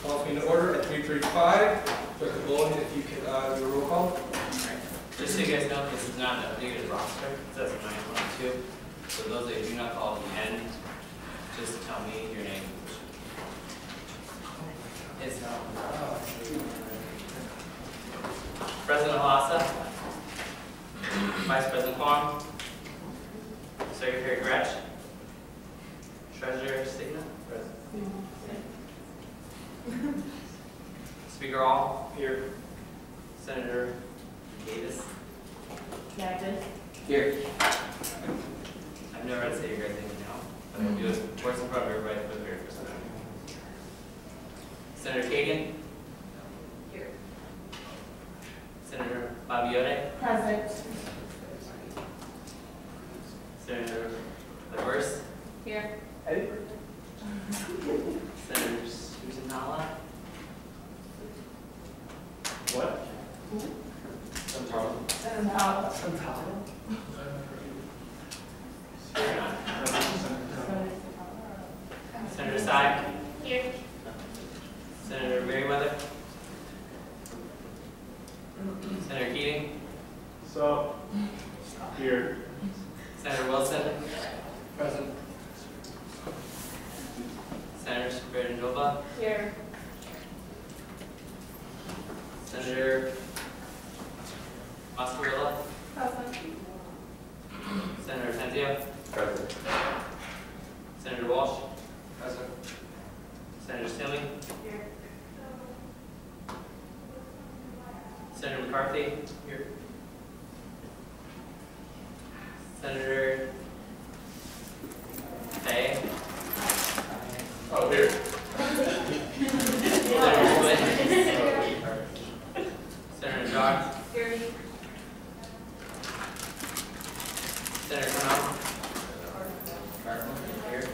Call to order at 3:35. Dr. Bowen, if you can do a roll call. Alright. Just so you guys know, this is not an updated roster. It says 922. So those that do not call at the end, just tell me your name. It's President Halassa, Vice President Kwong, Secretary Gretsch, Treasurer Stigna, Speaker All, here, Senator Davis, here. I've never had to say your guys' name now, but I'm going to do this words in front of everybody for the very first time. Senator Kagan, here. Senator Babiote, Present. Senator LaVerse, Here. Senator Susan Nala. What? Santaro. Senator Sy. Here. Senator Merriweather. Senator Keating. So, here. Senator Wilson. Present. Senator Spiridonova. Here. Senator Mascarilla. Present. Senator Tenzio. Present. Senator Walsh. Present. Senator Stilling. Here. Senator McCarthy. Here. Senator Fay. Oh, here. Senator Swift. Senator Jock. Here. Senator Connell. Here.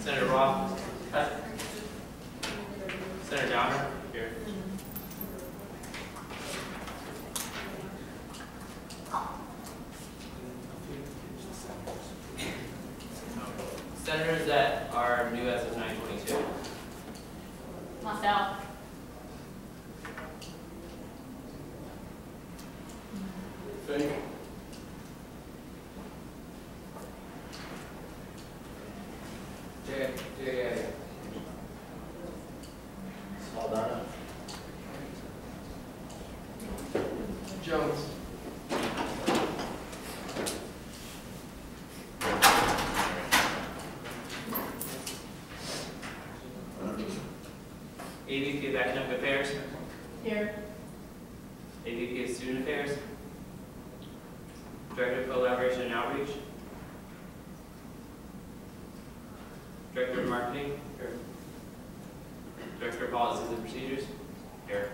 Senator Roth. Senator Downer. Here. Senators that are new as of 9/22. Myself. Fake. Jay. Saldana. Jones. AVP of Academic Affairs. Here. AVP of Student Affairs. Director of Collaboration and Outreach. Director of Marketing. Here. Director of Policies and Procedures. Here.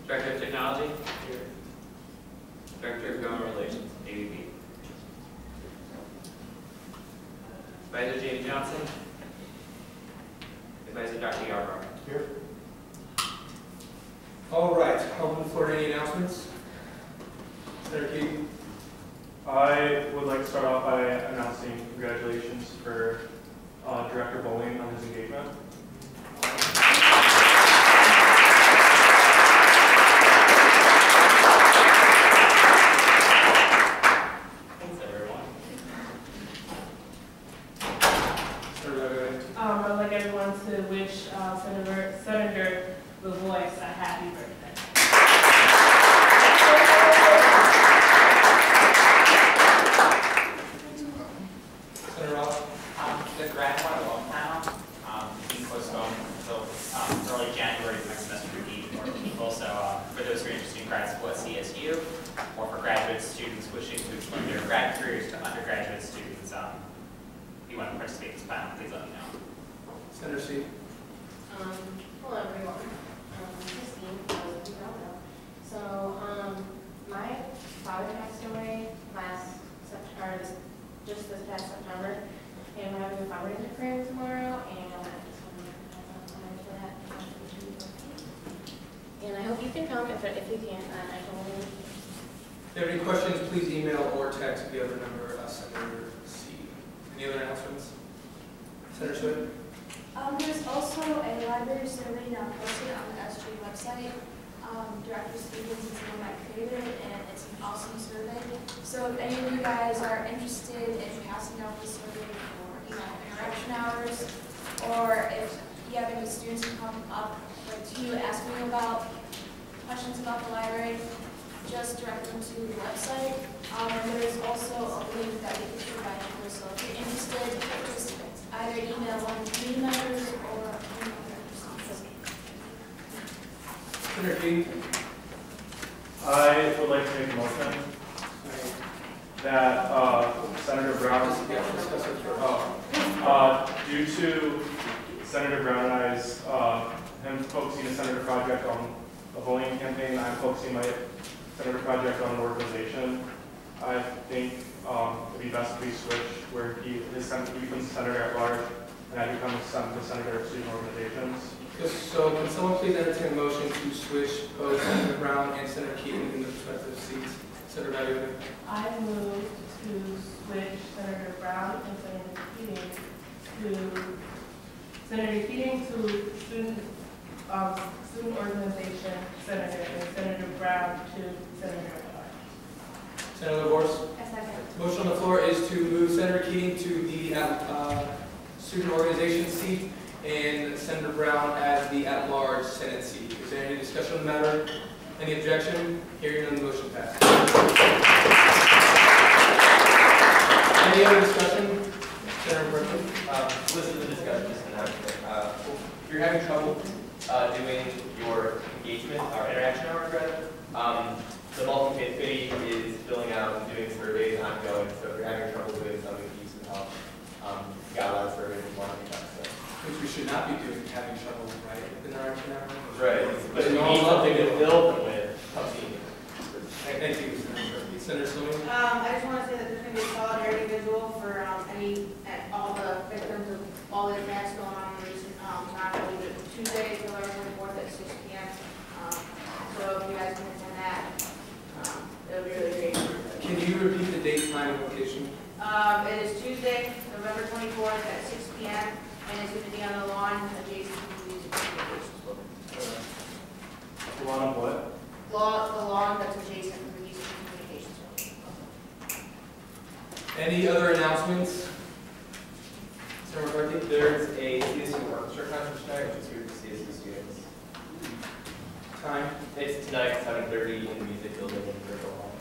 Director of Technology. Here. Director of Government Relations. AVP. Advisor Jamie Johnson. Advisor Dr. Yarbrough. Here. All right, open the floor to any announcements. Senator Keating. I would like to start off by announcing congratulations for Director Bowling on his engagement. Thanks, everyone. I'd like everyone to wish Senator LaVoice a happy birthday. Senator Roth. The grad one alone now, being postponed until early January of next semester to be more people. So for those who are interested in grad school at CSU, or for graduate students wishing to extend their grad careers to undergraduate students, if you want to participate in this panel, please let me know. Senator C. Hello everyone. Christine, for those of you who don't know. So, my father passed away last September, just this past September, and we're having a fundraiser for him tomorrow, and I just want to for that. And I hope you can come. If you can't, I can only. If you have any questions, please email or text the other number, Senator C. Any other announcements? Senator Swift. There's also a library survey now posted on the SG website. Director Stevens is the one that created it, and it's an awesome survey. So if any of you guys are interested in passing out the survey for interaction hours, or if you have any students who come up to you asking about questions about the library, just direct them to the website. And there's also a link that we can provide you. So if you're interested, just either email one of the community members or email Senator Keating? I would like to make a motion that Senator Brown, due to Senator Brown and I's, him focusing the Senator Project on a bullying campaign, I'm focusing my Senator Project on an organization. I think it'd be best if we switch where he becomes Senator at large and I become the Senator of student organizations. So can someone please entertain a motion to switch both Senator Brown and Senator Keating in the respective seats? Senator Valiota? I move to switch Senator Brown and Senator Keating to student organization senator, and Senator Brown to Senator at large. Senator LaForce? A second. Motion on the floor is to move Senator Keating to the student organization seat and Senator Brown as the at-large Senate seat. Is there any discussion on the matter? Any objection? Hearing none, the motion passes. Any other discussion? Senator Berkeley? Listen to the discussion, if you're having trouble doing your engagement or interaction hours, rather, the multi-pay committee is filling out and doing surveys ongoing, so if you're having trouble doing something, use some help. We got a lot of surveys and want to so. Which we should not be doing, having trouble, right? In our hour. Right, but if you need something to fill them with, come see me. Thank you, Senator Berkeley. Senator Sloan? I just want to say that there's going to be a solidarity visual for all the victims of all the attacks going on in recent time. I believe it's Tuesday, November 24th at 6 p.m. So if you guys can attend that, it would be really great. Can you repeat the date, time, and location? It is Tuesday, November 24th at 6 p.m. and it's going to be on the lawn adjacent to the Music Communications Building. The lawn of what? The lawn that's adjacent to the Music Communications Building. Any other announcements? Senator Berkeley? There's a CSU orchestra concert tonight, which is here for CSU students. Time? It's tonight, 7:30 in the music building in Virtual Hall.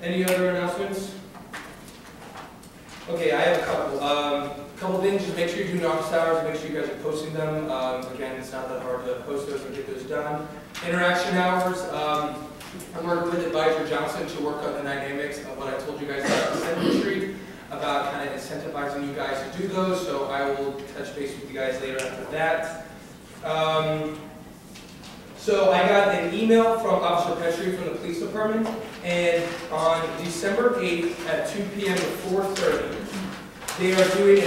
Any other announcements? Okay, I have a couple things. Just make sure you do office hours. Make sure you guys are posting them. Again, it's not that hard to post those and get those done. Interaction hours. I'm working with Advisor Johnson to work on the dynamics of what I told you guys about Center Street, about kind of incentivizing you guys to do those. So I will touch base with you guys later after that. So I got an email from Officer Petrie from the police department, and on December 8th at 2 p.m. to 4:30, they are doing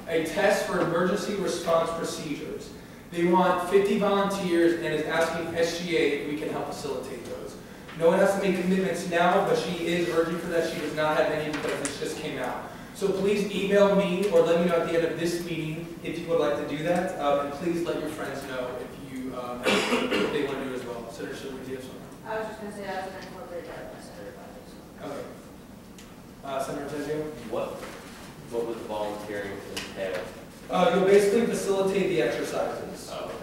a test for emergency response procedures. They want 50 volunteers and is asking SGA if we can help facilitate those. No one has to make commitments now, but she is urging for that. She does not have any because this just came out. So please email me or let me know at the end of this meeting if you would like to do that, and please let your friends know if if they want to do it as well. Senator Sherwood, do you have something? I was just going to say I was going to incorporate that in my Senator project. Okay. Senator Tenzio? What was the volunteering entail? You'll basically facilitate the exercises. Oh, okay.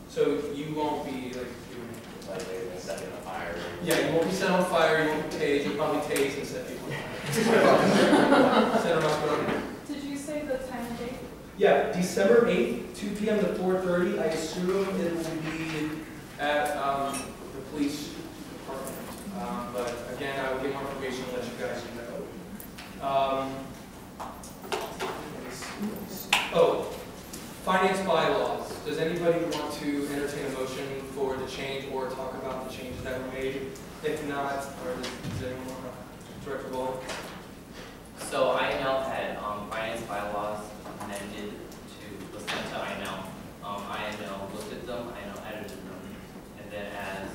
So you won't be like doing. Like maybe setting a fire. Yeah, you won't be set on fire. You won't be tased. You'll probably tase and set people on fire. Senator Mascaroni? Did you say the time and date? Yeah, December 8th, 2 p.m. to 4:30. I assume it will be at the police department. But again, I will get more information and let you guys know. Finance bylaws. Does anybody want to entertain a motion for the change or talk about the changes that were made? If not, or does anyone want to? Director Bowen? So INL had finance bylaws amended was sent to INL. INL looked at them, INL edited them, and then as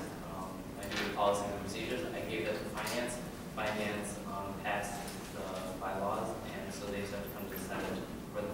I do the policy and procedures, I gave that to finance. Finance passed the bylaws, and so they just have to come to the Senate for the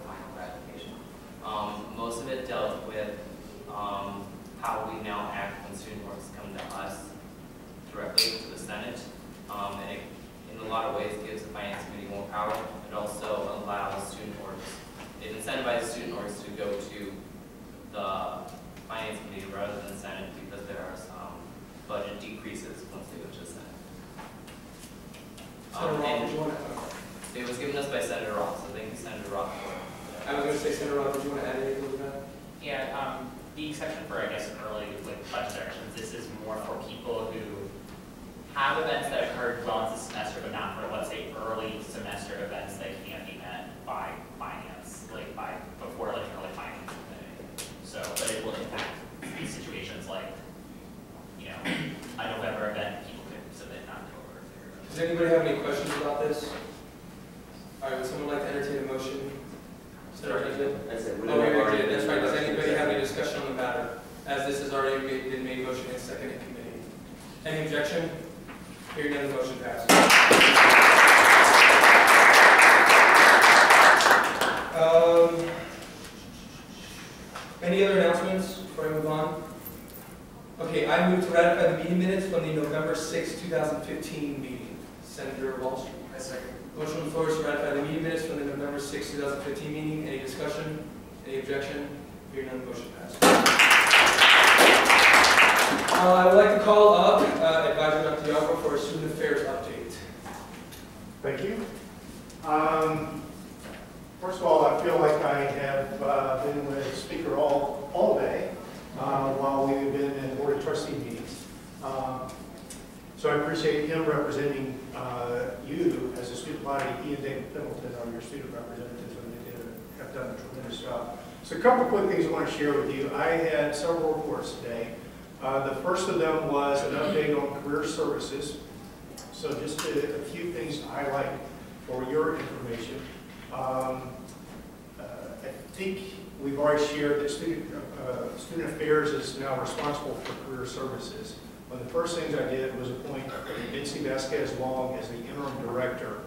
Senator Roth, And did you want to? it was given us by Senator Roth, so thank you, Senator Roth. I was going to say, Senator Roth, did you want to add anything to that? Yeah, the exception for, I guess, early like budget directions, this is more for people who have events that occurred well into the semester, but not for, let's say, early semester events that can't be met by finance, like before like an early finance committee. So, but it will impact these situations like, you know, a November event, people could submit in October. Does anybody have any questions about this? All right, would someone like to entertain a motion? Senator President? Oh, we already did, that's right. Does anybody have any discussion on the matter? As this has already been made motion and seconded in committee. Any objection? Hearing none, the motion passes. Any other announcements before I move on? Okay, I move to ratify the meeting minutes from the November 6, 2015 meeting. Senator Walsh? I second. Motion on the floor is to ratify the meeting minutes from the November 6, 2015 meeting. Any discussion? Any objection? Hearing none, the motion passes. I would like to call up Advisor Dr. Yarbrough for a student affairs update. Thank you. First of all, I feel like I have been with Speaker all day while we've been in Board of Trustee meetings. So I appreciate him representing you as a student body. He and David Pendleton are your student representatives, and they have done a tremendous job. So a couple quick things I want to share with you. I had several reports today. The first of them was an update on career services. So just a few things to highlight for your information. I think we've already shared that Student Affairs is now responsible for career services. One of the first things I did was appoint Betsy Vasquez Long as the interim director.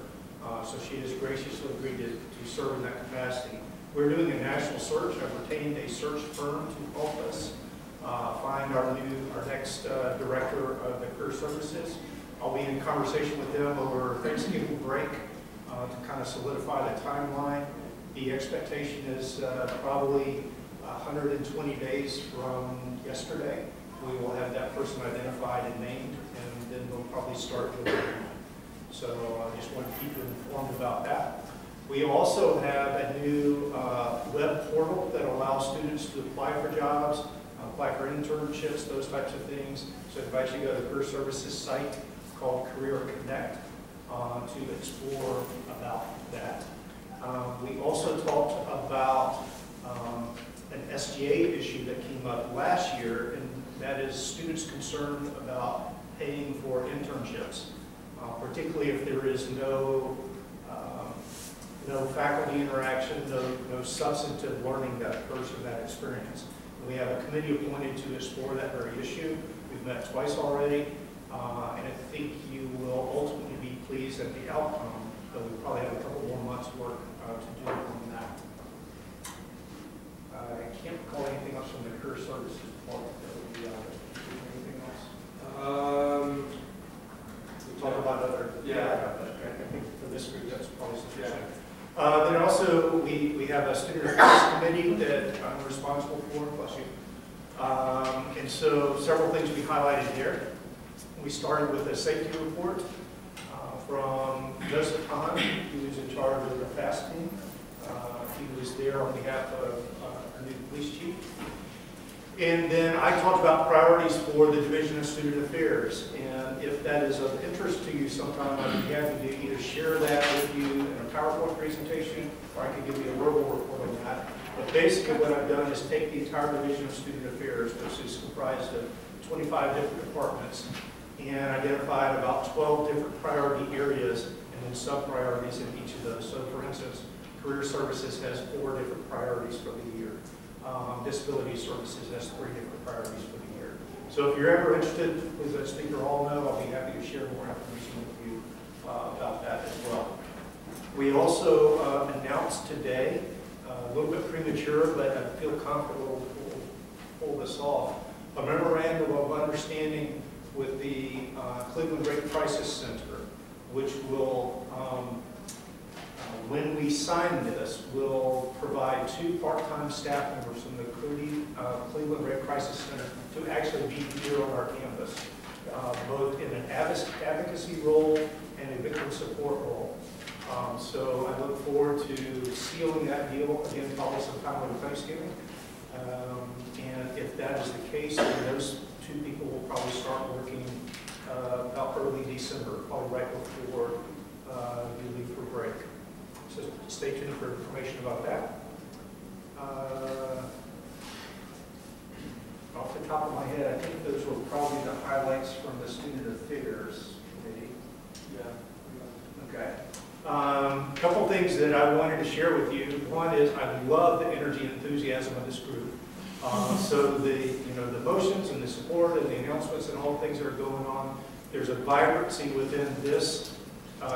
So she has graciously agreed to serve in that capacity. We're doing a national search. I've retained a search firm to help us find our next director of the career services. I'll be in conversation with them over Thanksgiving break to kind of solidify the timeline. The expectation is probably 120 days from yesterday. We will have that person identified and named, and then we'll probably start delivering. So I just want to keep you informed about that. We also have a new web portal that allows students to apply for jobs, apply for internships, those types of things. So I invite you to go to the Career Services site called Career Connect to explore about that. We also talked about an SGA issue that came up last year, and that is students concerned about paying for internships, particularly if there is no faculty interaction, no substantive learning that occurs from that experience. And we have a committee appointed to explore that very issue. We've met twice already, and I think you will ultimately be pleased at the outcome, but we probably have a couple more months' work to do on that. I can't recall anything else from the career services department that would be anything else. We talked about other. Yeah. I think for this group that's probably sufficient. Then also we have a student affairs committee that I'm responsible for. Bless you. And so several things we highlighted here. We started with a safety report from Joseph Hahn, who was in charge of the FAST team. He was there on behalf of our new police chief. And then I talked about priorities for the Division of Student Affairs. And if that is of interest to you sometime, I'd be happy to either share that with you in a PowerPoint presentation, or I can give you a verbal report on that. But basically what I've done is take the entire Division of Student Affairs, which is comprised of 25 different departments, and identified about 12 different priority areas and then sub-priorities in each of those. So for instance, Career Services has 4 different priorities for the year. Disability Services has 3 different priorities for the year. So if you're ever interested, as a speaker all know, I'll be happy to share more information with you about that as well. We also announced today, a little bit premature, but I feel comfortable to pull this off, a memorandum of understanding with the Cleveland Rape Crisis Center, which will, when we sign this, will provide 2 part-time staff members from the Cleveland Rape Crisis Center to actually be here on our campus, both in an advocacy role and a victim support role. So I look forward to sealing that deal again, probably sometime over Thanksgiving. And if that is the case, then those two people will probably start working about early December, probably right before you leave for break. So stay tuned for information about that. Off the top of my head, I think those were probably the highlights from the Student Affairs Committee. Yeah. Okay. Couple things that I wanted to share with you. One is I love the energy and enthusiasm of this group. So the motions and the support and the announcements and all the things that are going on, there's a vibrancy within this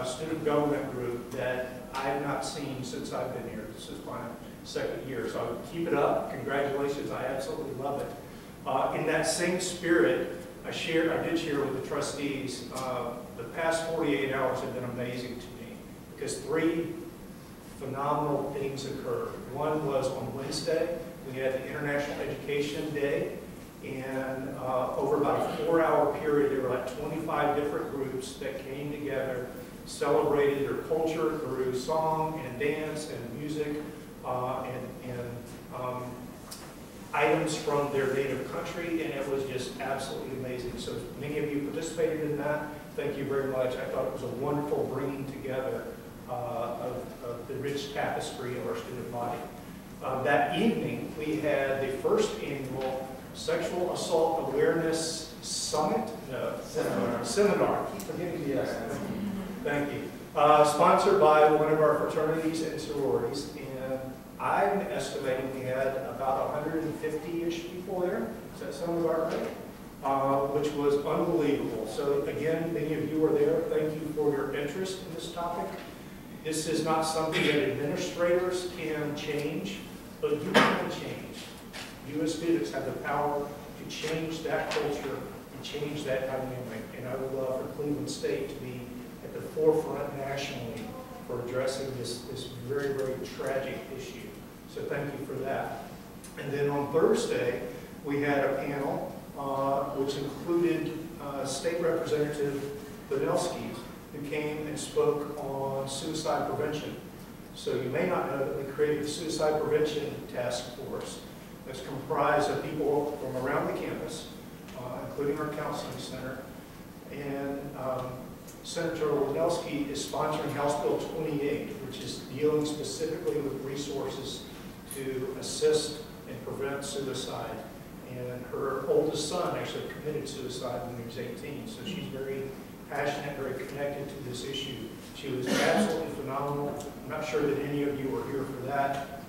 student government group that I have not seen since I've been here. This is my second year, so keep it up. Congratulations, I absolutely love it. In that same spirit, I did share with the trustees, the past 48 hours have been amazing to me because 3 phenomenal things occurred. One was on Wednesday, we had the International Education Day, and over about a 4-hour period, there were like 25 different groups that came together, celebrated their culture through song and dance and music and items from their native country, and it was just absolutely amazing. So many of you participated in that. Thank you very much. I thought it was a wonderful bringing together of the rich tapestry of our student body. That evening, we had the first annual Sexual Assault Awareness Summit? No. Seminar. Keep forgetting the S. Thank you. Sponsored by one of our fraternities and sororities. And I'm estimating we had about 150-ish people there. Does that sound about right? Which was unbelievable. So again, many of you are there. Thank you for your interest in this topic. This is not something that administrators can change, but you can change. You as students have the power to change that culture and change that dynamic. And I would love for Cleveland State to be at the forefront nationally for addressing this very, very tragic issue. So thank you for that. And then on Thursday, we had a panel which included State Representative Banelski, who came and spoke on suicide prevention. So you may not know that we created the Suicide Prevention Task Force that's comprised of people from around the campus, including our counseling center. And Senator Banelski is sponsoring House Bill 28, which is dealing specifically with resources to assist and prevent suicide. And her oldest son actually committed suicide when he was 18, so she's very passionate, very connected to this issue. She was absolutely phenomenal. I'm not sure that any of you were here for that,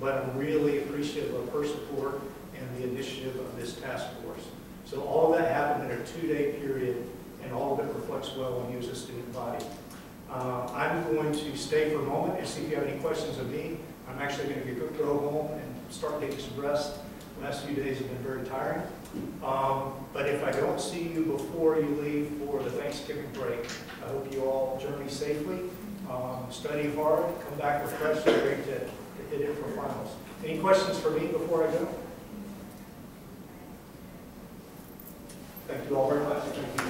but I'm really appreciative of her support and the initiative of this task force. So all of that happened in a 2-day period, and all of it reflects well on you as a student body. I'm going to stay for a moment and see if you have any questions of me. I'm actually going to go home and start taking some rest. The last few days have been very tiring. But if I don't see you before you leave for the Thanksgiving break, I hope you all journey safely, study hard, come back refreshed, and ready to hit it for finals. Any questions for me before I go? Thank you all very much. Thank you.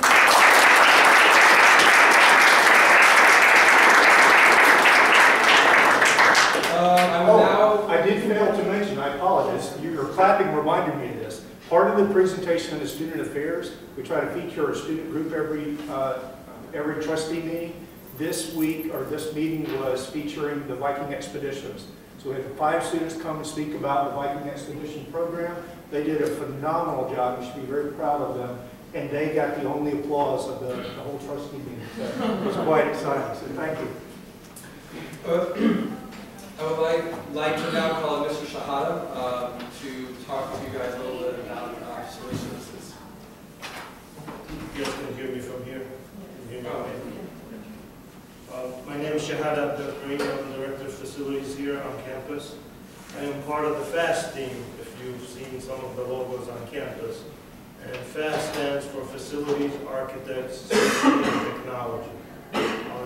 I did fail to mention, I apologize, your clapping reminded me of this. Part of the presentation of the Student Affairs, we try to feature a student group every trustee meeting. This week, or this meeting, was featuring the Viking Expeditions. So we had 5 students come and speak about the Viking Expedition program. They did a phenomenal job. You should be very proud of them. And they got the only applause of the whole trustee meeting. So it was quite exciting, so thank you. I would like to now call on Mr. Shahada to talk to you guys a little bit about facility services. You guys can hear me from here? Can you hear me okay? My name is Shahada Abdelkarim. I'm the Director of Facilities here on campus. I am part of the FAST team, if you've seen some of the logos on campus. And FAST stands for Facilities, Architects, Safety, and Technology.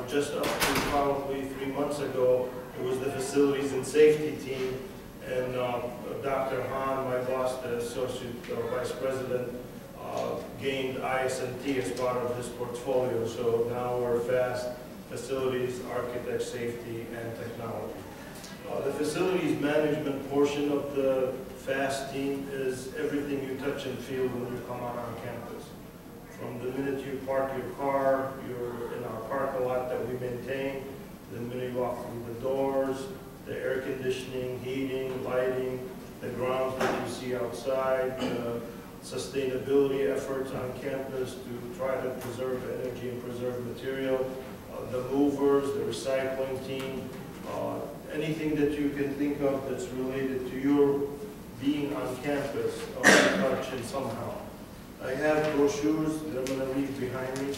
Just up to probably 3 months ago, it was the Facilities and Safety team, and Dr. Hahn, my boss, the Associate Vice President, gained IS&T as part of this portfolio. So now we're FAST, Facilities, Architect, Safety, and Technology. The facilities management portion of the FAST team is everything you touch and feel when you come out on campus. From the minute you park your car, you're in our parking lot that we maintain, the minute you walk through the doors, the air conditioning, heating, lighting, the grounds that you see outside, the sustainability efforts on campus to try to preserve energy and preserve material, the movers, the recycling team, anything that you can think of that's related to your being on campus or touch it somehow. I have brochures that I'm going to leave behind me.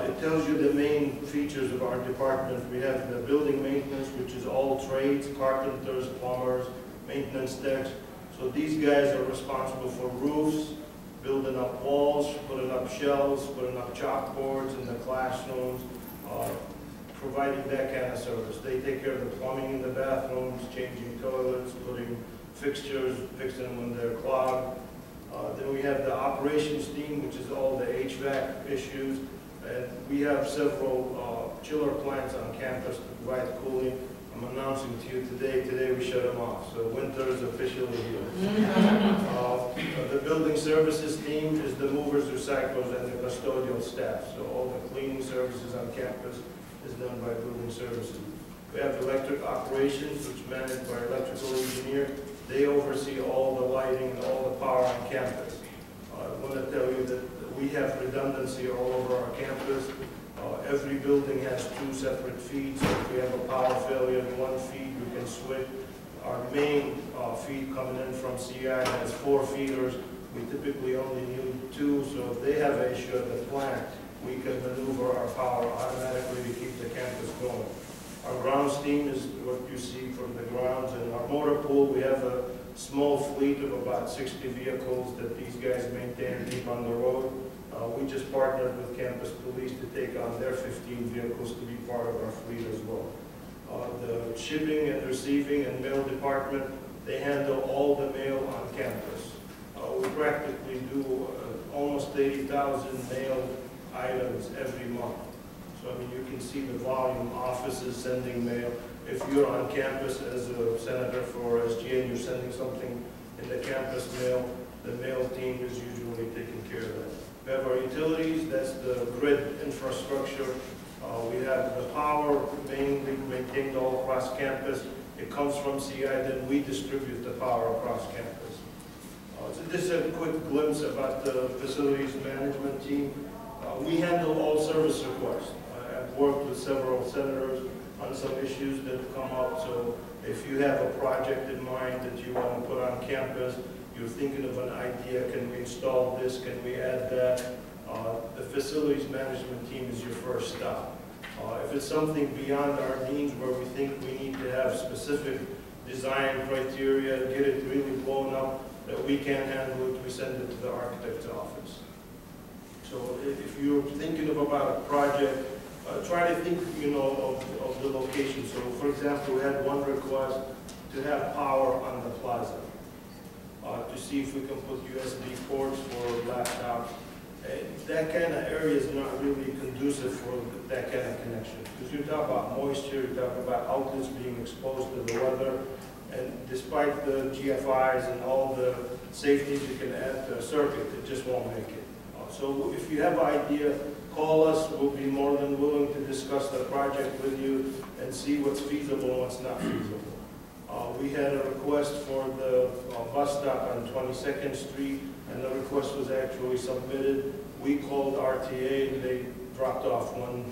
It tells you the main features of our department. We have the building maintenance, which is all trades, carpenters, plumbers, maintenance techs. So these guys are responsible for roofs, building up walls, putting up shelves, putting up chalkboards in the classrooms, providing that kind of service. They take care of the plumbing in the bathrooms, changing toilets, putting fixtures, fixing them when they're clogged. Then we have the operations team, which is all the HVAC issues. And we have several chiller plants on campus to provide cooling. I'm announcing to you today we shut them off. So winter is officially here. The building services team is the movers, recyclers, and the custodial staff. So all the cleaning services on campus is done by building services. We have electric operations, which is managed by electrical engineer. They oversee all the lighting and all the power on campus. I want to tell you that we have redundancy all over our campus. Every building has 2 separate feeds. So if we have a power failure in one feed, we can switch. Our main feed coming in from CI has 4 feeders. We typically only need 2, so if they have an issue at the plant, we can maneuver our power automatically to keep the campus going. Our grounds team is what you see from the grounds, and our motor pool, we have a small fleet of about 60 vehicles that these guys maintain and keep on the road. We just partnered with Campus Police to take on their 15 vehicles to be part of our fleet as well. The shipping and receiving and mail department, they handle all the mail on campus. We practically do almost 80,000 mail items every month. So I mean, you can see the volume, offices sending mail. If you're on campus as a senator for SGA and you're sending something in the campus mail, the mail team is usually taking care of that. We have our utilities, that's the grid infrastructure. We have the power mainly maintained all across campus. It comes from CI, then we distribute the power across campus. So this is a quick glimpse about the facilities management team. We handle all service requests. I've worked with several senators on some issues that come up. So if you have a project in mind that you want to put on campus, you're thinking of an idea, can we install this, can we add that? The facilities management team is your first stop. If it's something beyond our means where we think we need to have specific design criteria, get it really blown up, that we can't handle it, we send it to the architect's office. So if you're thinking about a project, try to think, of the location. So for example, we had one request to have power on the plaza, to see if we can put USB ports for laptops. That kind of area is not really conducive for that kind of connection. Because you talk about moisture, you talk about outlets being exposed to the weather, and despite the GFIs and all the safeties you can add to a circuit, it just won't make it. So if you have an idea, call us. We'll be more than willing to discuss the project with you and see what's feasible and what's not feasible. We had a request for the bus stop on 22nd Street, and the request was actually submitted. We called RTA, and they dropped off one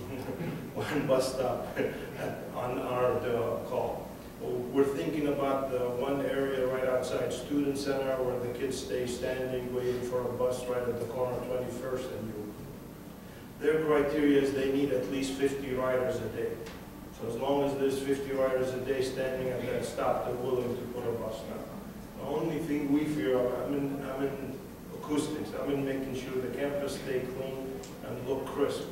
bus stop on our call. We're thinking about the one area right outside Student Center where the kids stay standing waiting for a bus right at the corner of 21st and U. Their criteria is they need at least 50 riders a day. So as long as there's 50 riders a day standing at that stop, they're willing to put a bus stop. The only thing we fear, I'm in acoustics, I'm in making sure the campus stay clean and look crisp.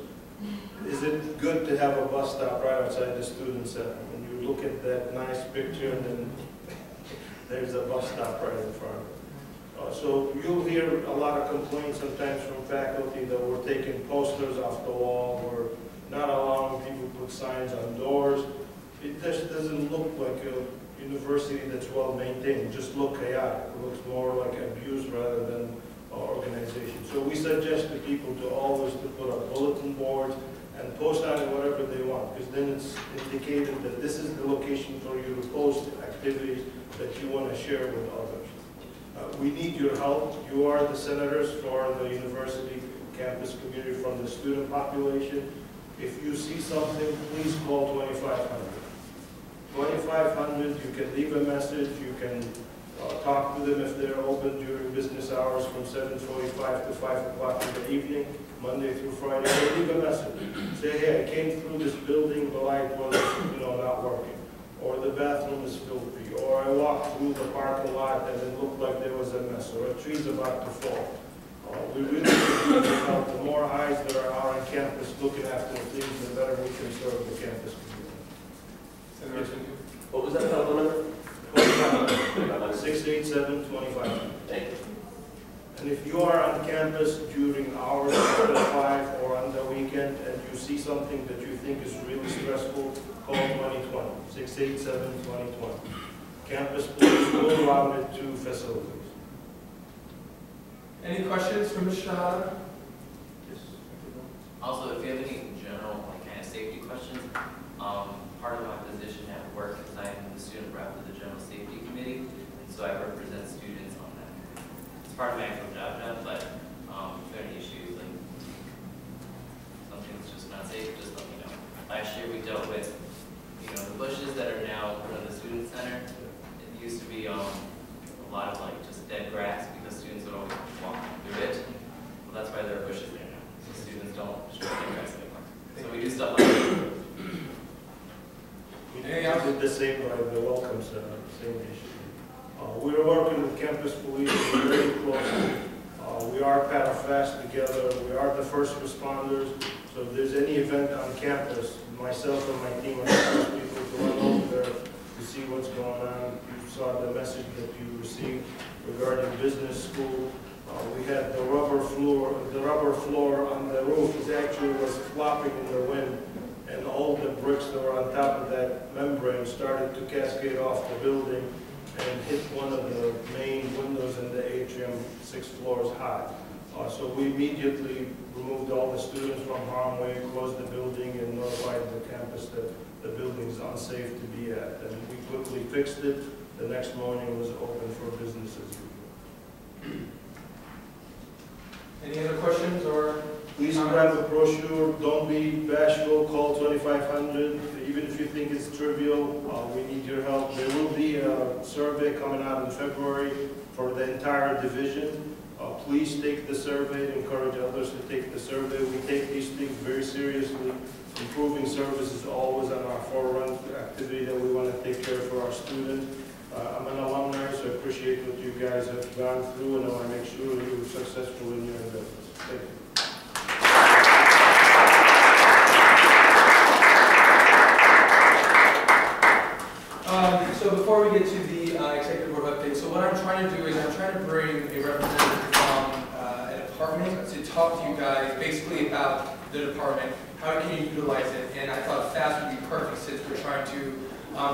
Is it good to have a bus stop right outside the Student Center? When you look at that nice picture and then there's a bus stop right in front. So you'll hear a lot of complaints sometimes from faculty that we're taking posters off the wall, we're not allowing people to put signs on doors. It just doesn't look like a university that's well maintained. It just looks chaotic. It looks more like abuse rather than organization. So we suggest to people to always to put up bulletin boards and post on it whatever they want, because then it's indicated that this is the location for you to post activities that you want to share with others. We need your help. You are the senators for the university campus community from the student population. If you see something, please call 2500. 2500, you can leave a message, you can talk to them if they're open during business hours from 7:45 to 5 o'clock in the evening, Monday through Friday. Leave a message. Say, hey, I came through this building, the light was, not working. Or the bathroom is filthy. Or I walked through the parking lot and it looked like there was a mess. Or a tree's about to fall. We really need to help. The more eyes that are out on campus looking after things, the better we can serve the campus community. What was that telephone number? 687-2500. Thank you. And if you are on campus during hours after 5 or on the weekend and you see something that you think is really stressful, call 2020, 687-2020. Campus police will route it to facilities. Any questions from Ms. Shahada? Also, if you have any general kind of safety questions, part of my position at work is I'm the student rep of the General Safety Committee, and so I represent students on that. It's part of my actual job, but if there are any issues, like something's just not safe, just let me know. Last year we dealt with, the bushes that are now put on the student center. It used to be a lot of just dead grass because students would always walk through it. Well, that's why there are bushes there now, so students don't destroy dead grass anymore. So we do stuff like that. We did the same by the Welcome Center, same issue. We are working with campus police very closely. We are part of FAST together. We are the first responders. So if there's any event on campus, myself and my team are the first people to run over there to see what's going on. You saw the message that you received regarding business school. We had the rubber floor on the roof actually was flopping in the wind. And all the bricks that were on top of that membrane started to cascade off the building and hit one of the main windows in the atrium 6 floors high. So we immediately removed all the students from harm's way, closed the building, and notified the campus that the building is unsafe to be at. And we quickly fixed it. The next morning it was open for business as usual. Any other questions or? Please grab a brochure, don't be bashful, call 2500, even if you think it's trivial, we need your help. There will be a survey coming out in February for the entire division. Please take the survey, encourage others to take the survey. We take these things very seriously. Improving service is always on our forefront activity that we want to take care of for our students. I'm an alumni, so I appreciate what you guys have gone through, and I want to make sure that you're successful in your endeavors. Thank you. So before we get to the executive board update, so what I'm trying to do is I'm trying to bring a representative from a department to talk to you guys basically about the department, how can you utilize it, and I thought FAST would be perfect since we're trying to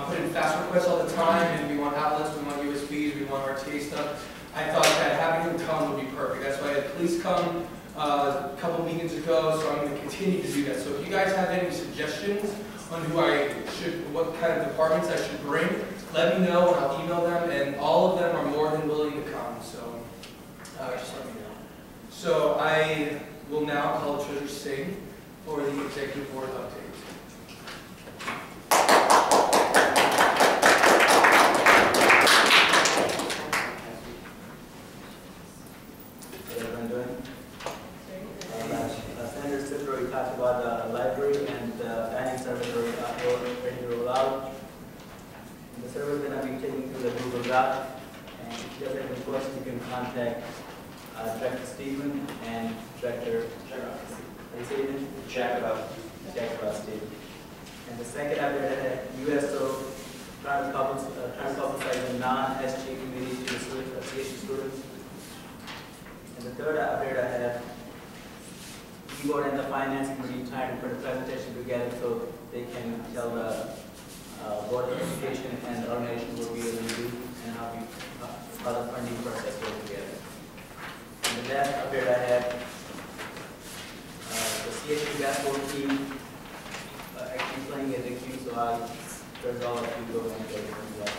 put in FAST requests all the time, and we want outlets, we want USBs, we want RTA stuff. I thought that having them come would be perfect. That's why I had police come a couple meetings ago, so I'm going to continue to do that. So if you guys have any suggestions on what kind of departments I should bring, let me know and I'll email them, and all of them are more than willing to come, so just let me know. So I will now call Treasurer Singh for the executive board update. Contact Director Stephen and Director Jack about Stephen. And the second update at USO trying to publicize a non-SG committee to the Association students. And the third update I have, the board and the finance committee trying to put a presentation together so they can tell the board of education and the organization what we are going to do and how the funding process goes together. And the last update I have, the CSU basketball team actually playing as a team, so I urge all of you to go and play for the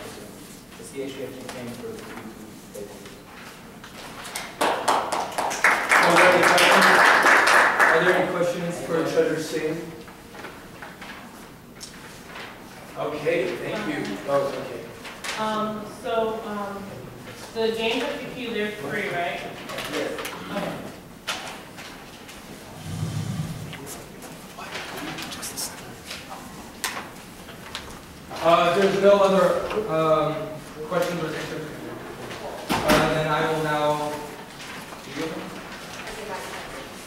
CSU actually came for the team to play. Are there any questions for Treasurer Singh? Okay, thank you. Oh, okay. The games at PQ, there's 3, right? Yes. Okay. There's no other questions or answers. Then I will now.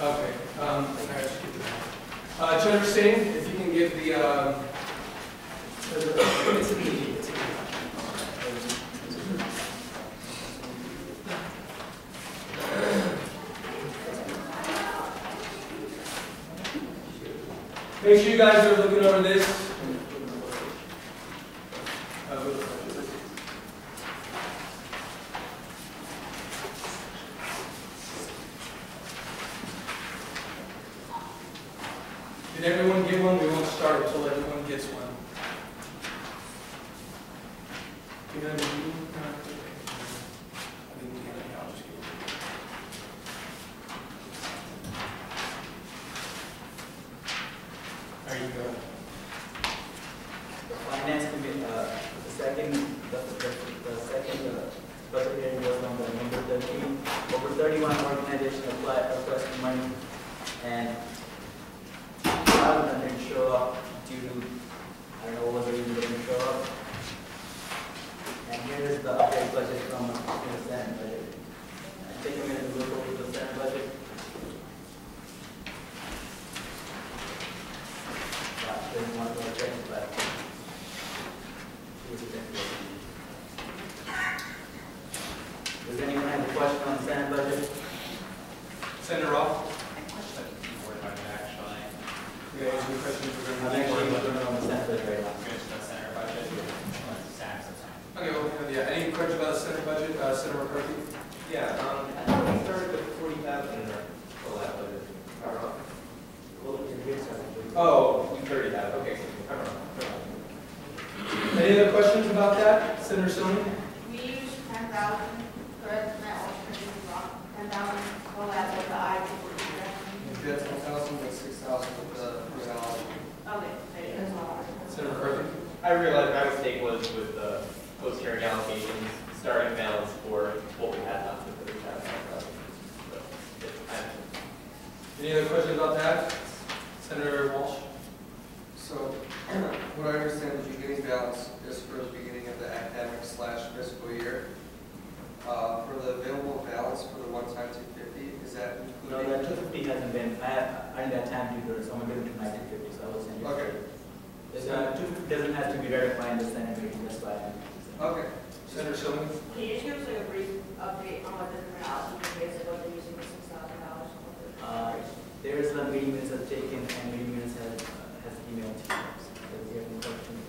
Okay. Treasurer Singh, if you can give the. It's an E. Make sure you guys are looking over this. Did everyone get one? We won't start until everyone gets one. You know, I'll just give it. There you go. The finance committee, the second budget hearing was on November 13. Over 31 organizations applied requesting money, and a lot of them didn't show up due to, I don't know what the reason they didn't show up. And here is the updated budget from the Senate budget. Take a minute to look over the Senate budget. Didn't want to check, but does anyone have a question on the Senate budget? Senator Roth? Actually. You guys have any questions? I'm actually looking on the Senate budget right now. Good to the center budget. Okay, well, yeah, any questions about the Senate budget? Senator McCarthy? Yeah, I thought we started with 40,000 in our that budget. Am I wrong? Well, here's something. Oh, we 30,000. Okay, I'm wrong. Any other questions about that? Senator Soni? We use 10,000 for that rock, 10,000 go out with the IT. That's 1,000, that's 6,000 with the personality. Okay, that's all. Senator McCarthy? I realized my mistake was with the post-hearing allocations, starting balance for what we had left with the Any other questions about that? Senator Walsh? So, what I understand is your beginning balance is for the beginning of the academic/fiscal year. For the available balance for the one-time 250, is that No, including? the 250 hasn't been, I didn't have time to do it, so I'm going to do 1950, so I will send you. Okay. This 250 doesn't have to be ratified in the Senate meeting, that's why. Okay. Senator Soni? Can you just give us like a brief update on what the different allocations is, what they're using the $6,000? There is a meeting minutes have taken, and meeting minutes has emailed to you. So if you have any questions.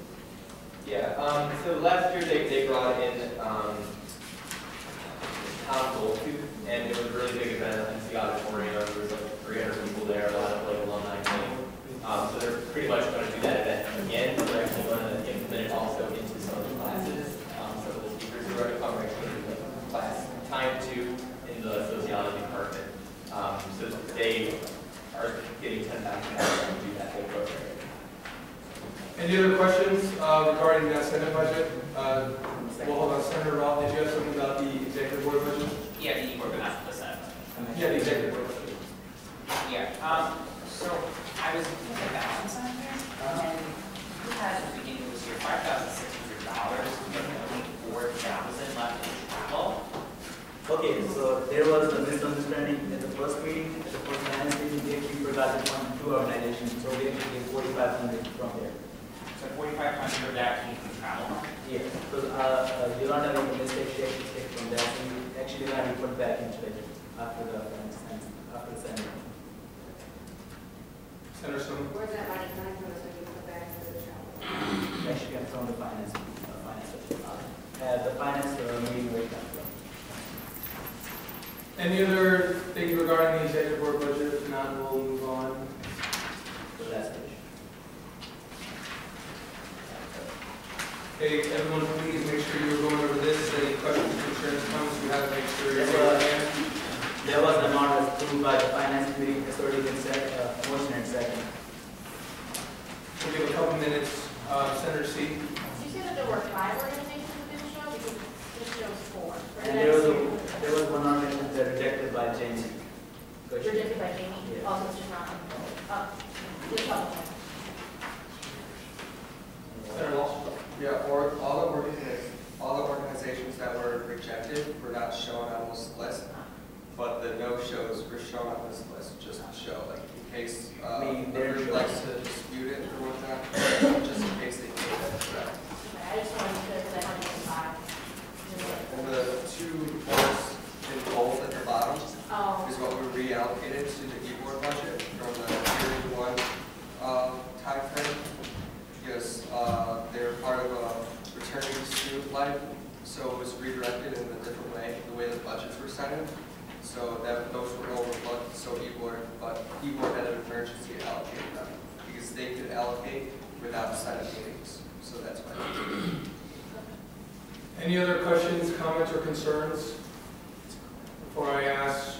Yeah, so last year they brought in Tom Goldtooth, and it was a really big event in the auditorium. There was like 300 people there, a lot of like alumni came. So they're pretty much going to do that event again. They're actually going to implement it also into some of the classes. Some of the speakers who are going to come are actually in class time 2 in the sociology department. So they are getting $10,000 to do that whole program. Any other questions regarding that Senate budget? Well, hold on, Senator Roth, did you have something about the executive board budget? Yeah, the work on the Senate. Yeah, the executive board budget. Yeah, so I was looking at the balance on here, and you had at the beginning of this year $5,600, only 4,000 left in travel. Okay, so there was a misunderstanding at the first meeting, at the first finance meeting, they actually forgot to fund 2 organizations, so we actually gave 4,500 from there. So 4,500 of that came from travel. Yeah, because Yolanda made a mistake, she actually took from that, and we actually had to put back into it. after the Senate. Senator Sullivan? Where's that money coming from, so you put back into the travel? That should come from the finance. The finance meeting right now. Any other things regarding the executive board budget? If not, we'll move on. So that's it. Hey, everyone, please make sure you're going over this. Any questions, concerns, comments you have, make sure you're There was an amount approved by the finance committee. It's already been set, motion and second. We'll give a couple minutes. Senator C. You said that there were 5 organizations that didn't show, because this shows 4. And there was one organization that rejected by Jamie. Rejected by Jamie? Yeah. Also, it's just not, just public. Senator Walsh. Yeah, or all the organizations that were rejected were not shown on this list, but the no-shows were shown on this list, just to show, like, in case, everybody likes to dispute it or whatnot, just in case they take that correct. Okay, I just wanted to clear that 105. And the 2 boards in bold at the bottom Oh, is what we reallocated to the e-board budget from the Period 1 timeframe. Because they were part of a returning student life, so it was redirected in a different way, the way the budgets were set in. So that those were overlooked, so e-board had an emergency allocated them, because they could allocate without Senate meetings, so that's why they did it. Any other questions, comments, or concerns before I ask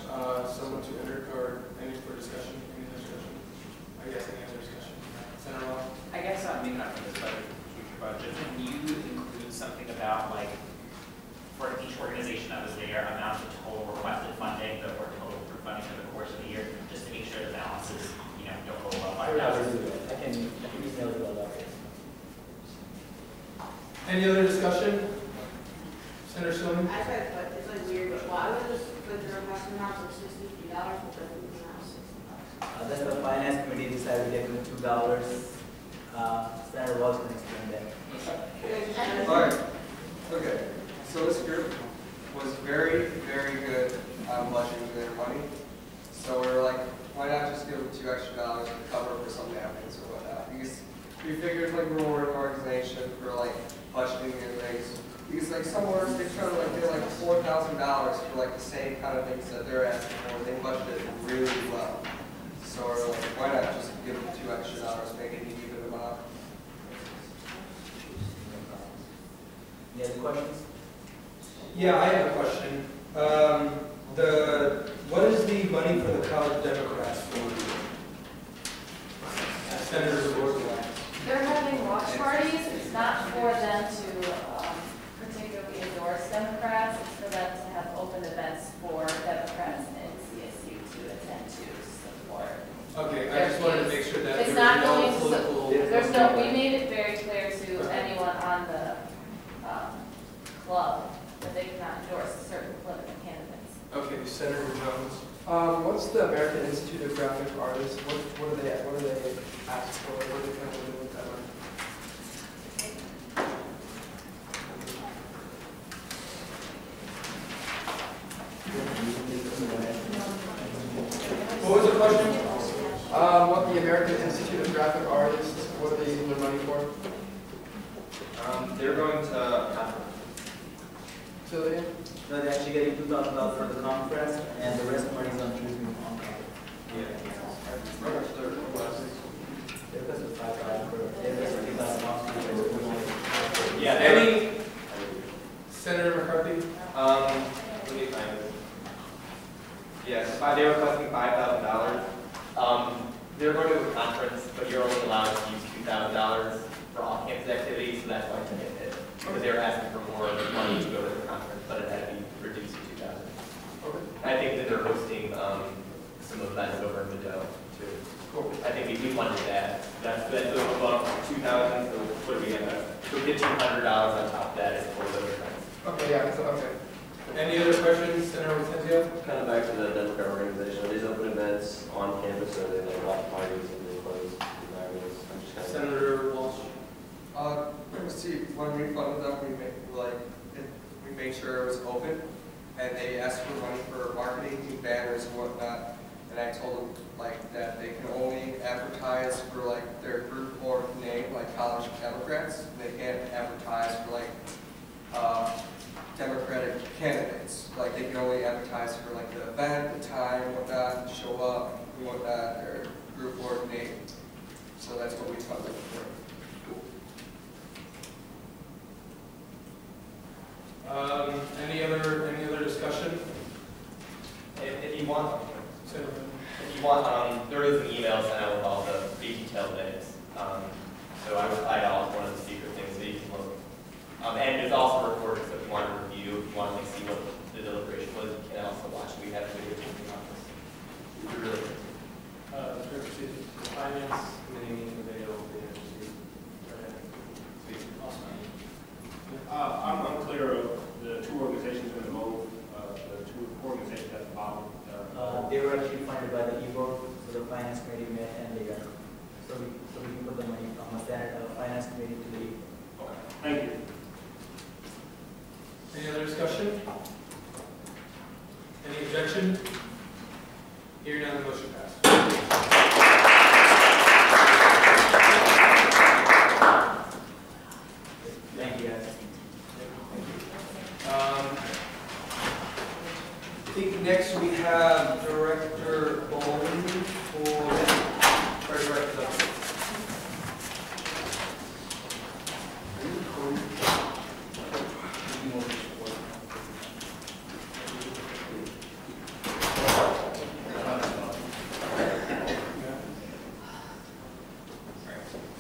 someone to enter or any for discussion? Any other discussion? I guess any other discussion. Senator Walsh. I guess maybe not for this budget, for future budget, can you include something about, like, for each organization that was there, amount of total requested funding, or total for funding over the course of the year, just to make sure the balances, don't go above $5,000? I can email you all that. Any other discussion? Senator Sullivan? I said, but it's like weird, but why would this, but the request amount of $63, but the amount of $60? That's the finance committee decided to get $2. Senator Walsh can explain that. All right, okay, so this group was very, very good on budgeting their money. So we were like, why not just give them $2 extra to cover for some napkins or whatnot? Because we figured like we're an organization for like budgeting and things. Because like some orders, they try to like get like $4,000 for like the same kind of things that they're asking for. They budgeted really well. So we're like, why not just give them $2 extra, make it an even amount? Any other questions? Yeah, I have a question. What is the money for the college Democrats for? Senator Ward. They're having watch parties. It's not for them to particularly endorse Democrats. It's for them to have open events for Democrats and CSU to attend to support. Okay, I just wanted to make sure that It's there not was going no to, political. there's no, we made it very clear to anyone on the club that they cannot endorse certain political candidates. Okay, Senator Jones. What's the American Institute of Graphic Artists? What are they asked for? What are they trying to do with that money? What was the question? What the American Institute of Graphic Artists, what are they using their money for? They're going to So they, No, they're actually getting $2,000 for the conference, and the rest money is on choosing on campus. They requested $5,000 for, they requested $3,000. Yeah, Any? Senator McCarthy? Let me find it. Yes, they were requesting $5,000. They're going to a conference, but you're only allowed to use $2,000 for off-campus activities, so that's why it's going to hit. Because they were asking for more money to go to the conference, but it had to be reduced to $2,000. I think that they're hosting some events over in Meadow too. Cool. I think we wanted that. That's above $2,000, so what do we have? So $1,500 on top of that is for those events. okay, yeah, so, okay. Any other questions, Senator Hortenzio? Kind of back to the Democrat organization. Are these open events on campus, or are they like watch parties and they close environments? I'm just kind of. Senator Walsh? See, when we funded them, we made sure it was open. and they asked for money for marketing, new banners and whatnot. And I told them like that they can only advertise for like their group or name, like College Democrats. They can't advertise for like Democratic candidates. Like they can only advertise for like the event, the time, whatnot, show up, and whatnot, their group or name. So that's what we funded for. Any other discussion? If you want, there is an email sent out with all the detailed minutes. So I replied all one of the secret things so you can look. And there's also recorded, so if you want to review, if you want to see what the deliberation was, you can also watch. We have video on this. It's really good. The finance committee meeting video will be interesting. I'm unclear of the two organizations in the vote, the two organizations at the bottom. They were actually funded by the e-board, so the finance committee met and they got, so we can put the money from the finance committee to the e-board. Okay, thank you. Any other discussion? Any objection? Hearing none, the motion passed. Thank you, guys. I think next we have Director Bowling for Director.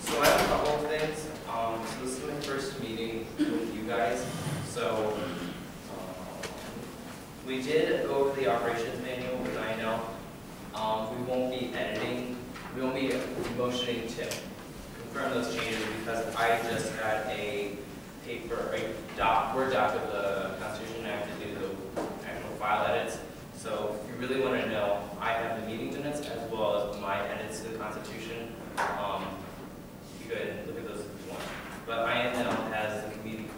So I have a couple of things. So this is my first meeting with you guys. So we did go over the operations manual with INL. We won't be editing. We won't be motioning to confirm those changes because I just got a paper, a Word doc of the Constitution. I have to do the actual file edits. So if you really want to know, I have the meeting minutes as well as my edits to the Constitution. You could look at those if you want. But INL has the committee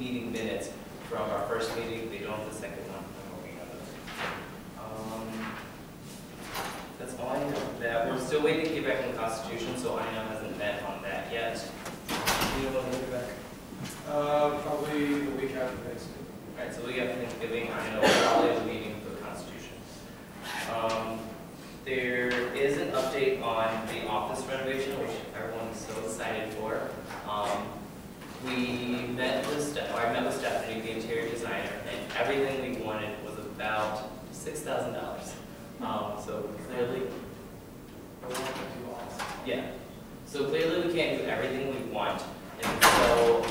meeting minutes from our first meeting. They don't have the second one. I'm working on those. That's all I know. That we're still waiting to get back on the Constitution, so INL hasn't met on that yet. Do you want to get back? Probably the week after Thanksgiving. Right, so we have Thanksgiving. INL will probably have a meeting for the Constitution. There is an update on the office renovation, which everyone is so excited for. I met with Stephanie, the interior designer, and everything we wanted was about $6,000. So clearly, yeah. So clearly we can't do everything we want, and so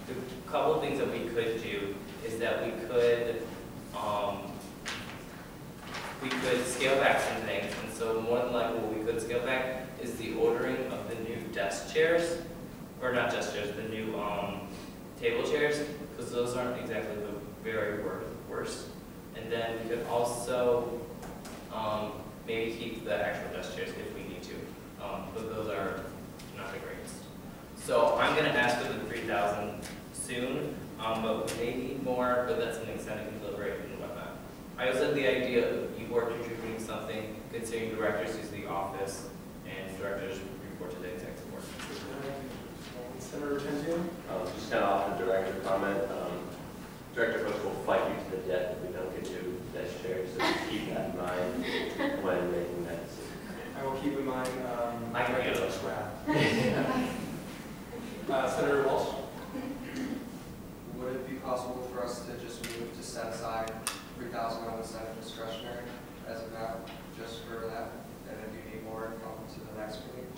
the couple of things that we could do is that we could scale back some things, and so more than likely what we could scale back is the ordering of the new desk chairs, or not desk chairs, the new table chairs, because those aren't exactly the very worst. And then we could also maybe keep the actual desk chairs if we need to, but those are not the greatest. So I'm going to ask for the $3,000 soon, but we may need more, but that's something Senate can deliberate and whatnot. I also had the idea of you were contributing something, considering directors use the office and directors report to the executive board. Senator Tenzio? Just kind of off the director comment. Director Bush will fight you to the death if we don't get new desk chairs, so just keep that in mind when making that decision. I will keep in mind. I can get those. Senator Walsh? Would it be possible for us to just move to set aside $3,000 on the Senate discretionary as of now, just for that? And if you need more, come to the next meeting.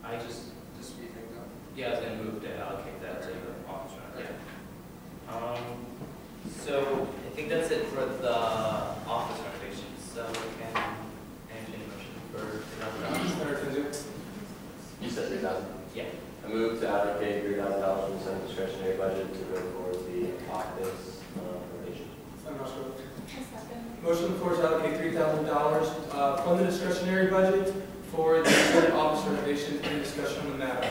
I Just speed things up. Yeah, I was going to move to allocate that to the office. Yeah. So I think that's it for the office renovations. So we can entertain a motion for Senator Tenzio? You said 3,000? Yeah. I move to allocate $3,000 from the Senate discretionary budget to go towards the office renovation. Motion on the floor is to allocate $3,000 from the discretionary budget for the Senate office renovation. Any discussion on the matter?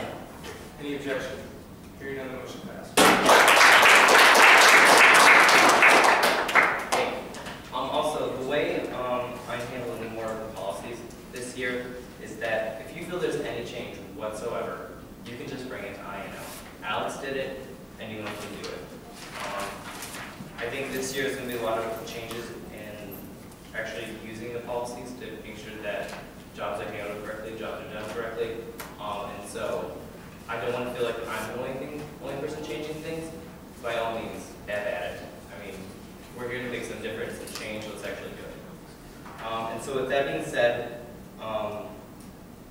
Any objection? Hearing none, the motion passed. this year is going to be a lot of changes in actually using the policies to make sure that jobs are handled correctly, jobs are done correctly. And so I don't want to feel like I'm the only person changing things. By all means, have at it. I mean, we're here to make some difference and change what's actually good. And so with that being said,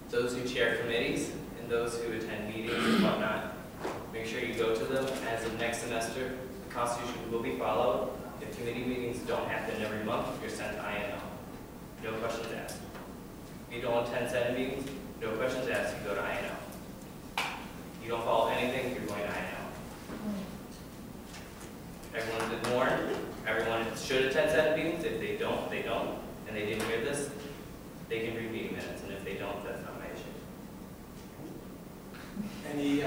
those who chair committees and those who attend meetings and whatnot, make sure you go to them. As of next semester, the Constitution will be followed. If committee meetings don't happen every month, you're sent to INL. No questions asked. If you don't attend Senate meetings, no questions asked, you go to INL. You don't follow anything, you're going to INL. Everyone's been warned. Everyone should attend Senate meetings. If they don't, they don't. And they didn't hear this, they can read meeting minutes. And if they don't, that's not my issue. Any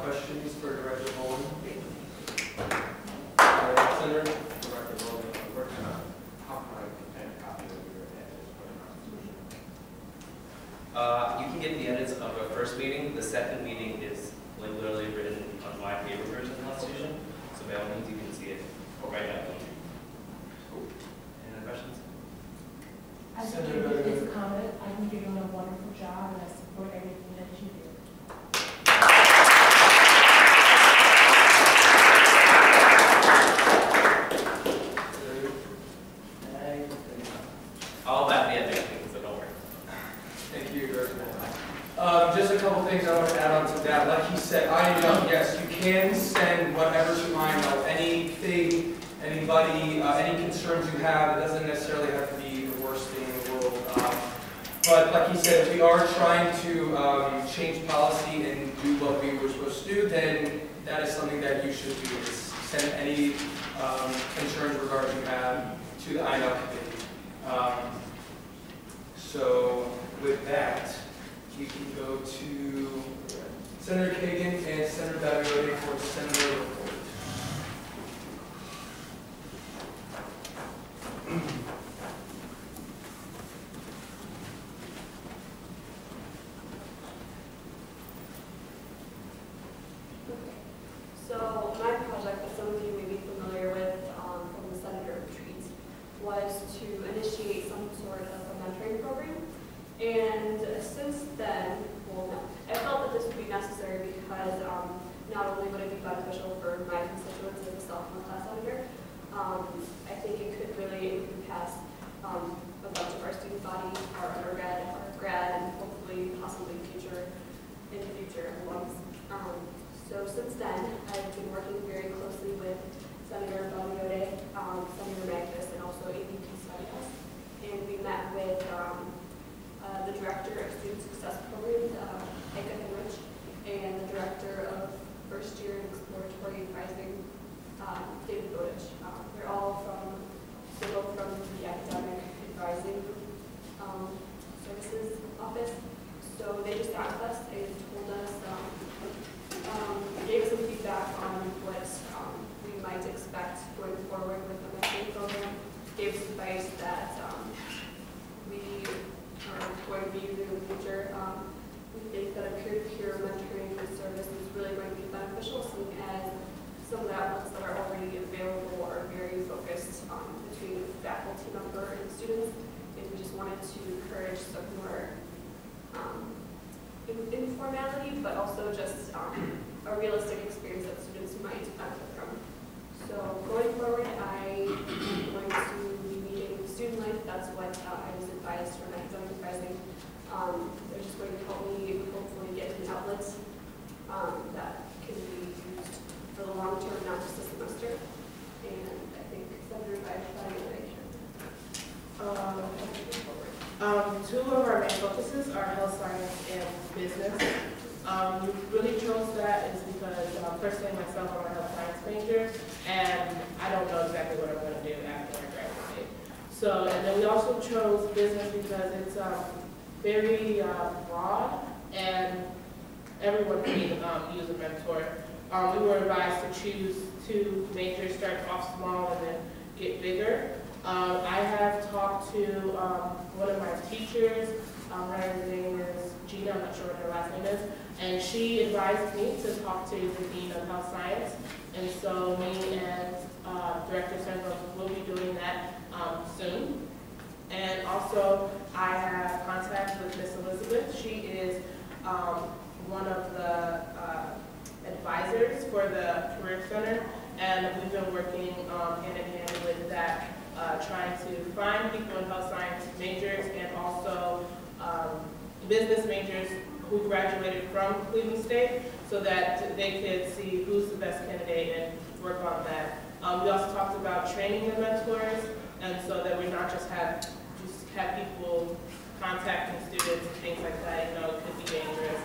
questions for Director Bowen? Senator? Director Bowen, how can I obtain a copy of your edits for the Constitution? You can get the edits of our first meeting. The second meeting is like literally written on my paper version of the Constitution. So by all means, you can see it right now. Any other questions? I think you did this comment. I think you're doing a wonderful job, and I support everything that you do. All about the edit things, so don't worry. Thank you, Director Bowen. Just a couple things I want to add on to that. Like he said, INL, yes, you can send whatever to INL, anything, anybody, any concerns you have. It doesn't necessarily have to be the worst thing in the world. But like he said, if we are trying to change policy and do what we were supposed to do, then that is something that you should do, is send any concerns regarding you have to the INL committee. So with that, we can go to Senator Kagan and Senator Baglioni for Senator report. So my project, that some of you may be familiar with from the Senator retreats, was to initiate some sort of a mentoring program. And since then, well, I felt that this would be necessary because not only would it be beneficial for my constituents as a sophomore class senator, I think it could really encompass a bunch of our student body, our undergrad, our grad, and hopefully, possibly future ones. So since then, I've been working very closely with Senator Baglioni, Senator Magnus, and also AVP Studies. And we met with the Director of Student Success Programs, Eka Henrich, and the Director of First Year Exploratory Advising, David Bowditch. They're all both from the Academic Advising Services Office. So they just asked us, they told us, gave us some feedback on what we might expect going forward with the mentoring program, gave us advice that we are going to be using in the future. We think that a peer-to-peer mentoring service is really going to be beneficial, seeing as some of the outlets that are already available are very focused between faculty member and students, and we just wanted to encourage some more informality, but also just a realistic experience that students might benefit from. So going forward, I'm going to be meeting Student Life. That's what I was advised from academic advising. They're just going to help me hopefully get an outlet that can be used for the long term, not just a semester. And I think Senator Baglioni can Two of our main focuses are health science and business. We really chose that is because personally myself, I'm a health science major, and I don't know exactly what I'm going to do after I graduate. So, and then we also chose business because it's very broad, and everyone can use a mentor. We were advised to choose two majors, start off small and then get bigger. I have talked to one of my teachers, her name is Gina, I'm not sure what her last name is, and she advised me to talk to the Dean of Health Science. And so me and Director Sandra And also, I have contact with Miss Elizabeth. She is one of the advisors for the Career Center, and we've been working hand in hand with that, trying to find people in health science majors and also business majors who graduated from Cleveland State, so that they could see who's the best candidate and work on that. We also talked about training the mentors, and so that we not just have people contacting students and things like that. You know, it could be dangerous.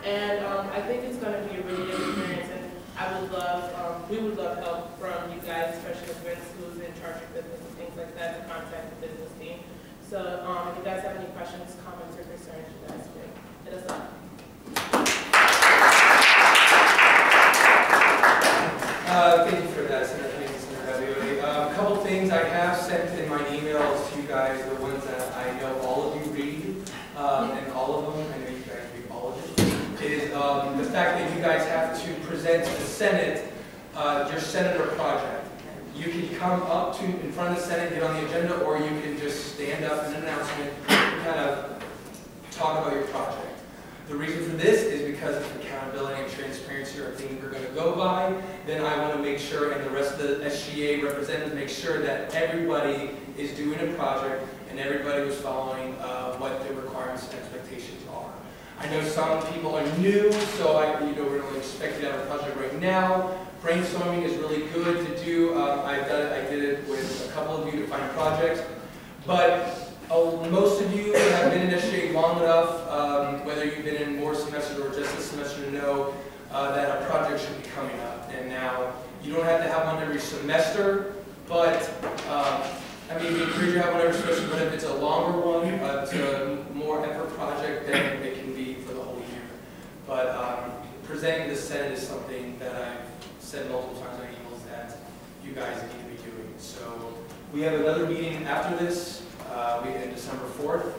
And I think it's going to be a really good experience, and I would love, we would love help from you guys, especially Vince, who's in charge of business and things like that, to contact the business team. So if you guys have any questions, comments, or concerns, you guys can hit us up. Thank you for that, Senator. Thank you, Senator Ravioli. A couple things I have sent in my emails to you guys, the ones that I know all of you read, and all of them, I know you guys read all of it, is the fact that you guys have to present to the Senate your senator project. You can come up to in front of the Senate, get on the agenda, or you can just stand up in an announcement and kind of talk about your project. The reason for this is because of accountability and transparency are things we're going to go by. Then I want to make sure, and the rest of the SGA representatives make sure that everybody is doing a project and everybody was following what the requirements and expectations are. I know some people are new, so we don't expect you to have a project right now. Brainstorming is really good to do. I did it with a couple of you to find projects, but most of you have been in SGA long enough, whether you've been in more semesters or just a semester, to know that a project should be coming up. And now, you don't have to have one every semester, but I mean, we encourage you to have one every semester, but if it's a longer one, it's a more effort project, then it can be for the whole year. But presenting to the Senate is something that I've said multiple times in emails that you guys need to be doing. So we have another meeting after this. We had December 4th.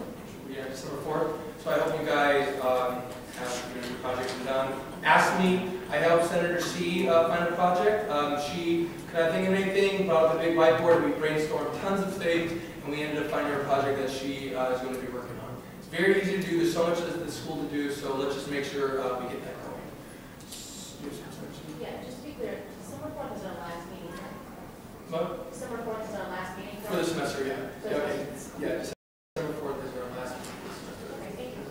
So I hope you guys have your projects done. Ask me. I helped Senator C find a project. She couldn't think of anything, brought up the big whiteboard. We brainstormed tons of things, and we ended up finding her a project that she is going to be working on. It's very easy to do. There's so much at the school to do, so let's just make sure we get that going. Yeah, just to be clear, December 4th is our last meeting, right? What? December 4th is our last meeting. For the semester, yeah. For the semester. Yeah, December 4th is our last meeting for the semester. Okay, thank you.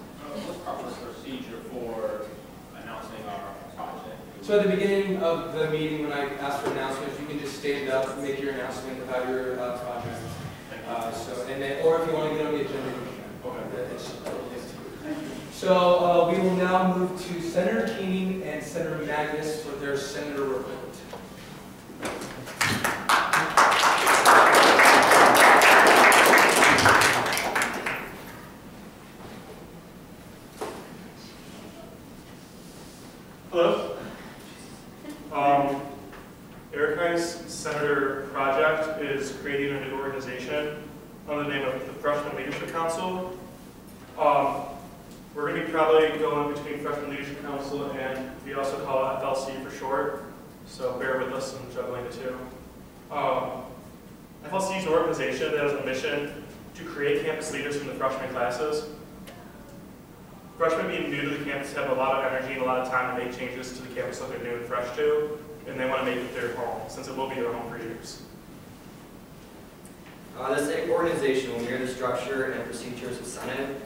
What's proper procedure for announcing our project? So at the beginning of the meeting, when I ask for announcements, you can just stand up and make your announcement about your project. And then, or if you want to get on the agenda, you can. Okay. It's totally up to you. So we will now move to Senator Keening and Senator Magnus for their senator report. Hello. Eric and I's Senator project is creating a new organization under the name of the Freshman Leadership Council. We're going to be probably going between Freshman Leadership Council and we also call it FLC for short, so bear with us in juggling the two. FLC is an organization that has a mission to create campus leaders from the freshman classes. Freshmen being new to the campus have a lot of energy and a lot of time to make changes to the campus that they're new and fresh to, and they want to make it their home, since it will be their home for years. This organization will mirror the structure and procedures of Senate,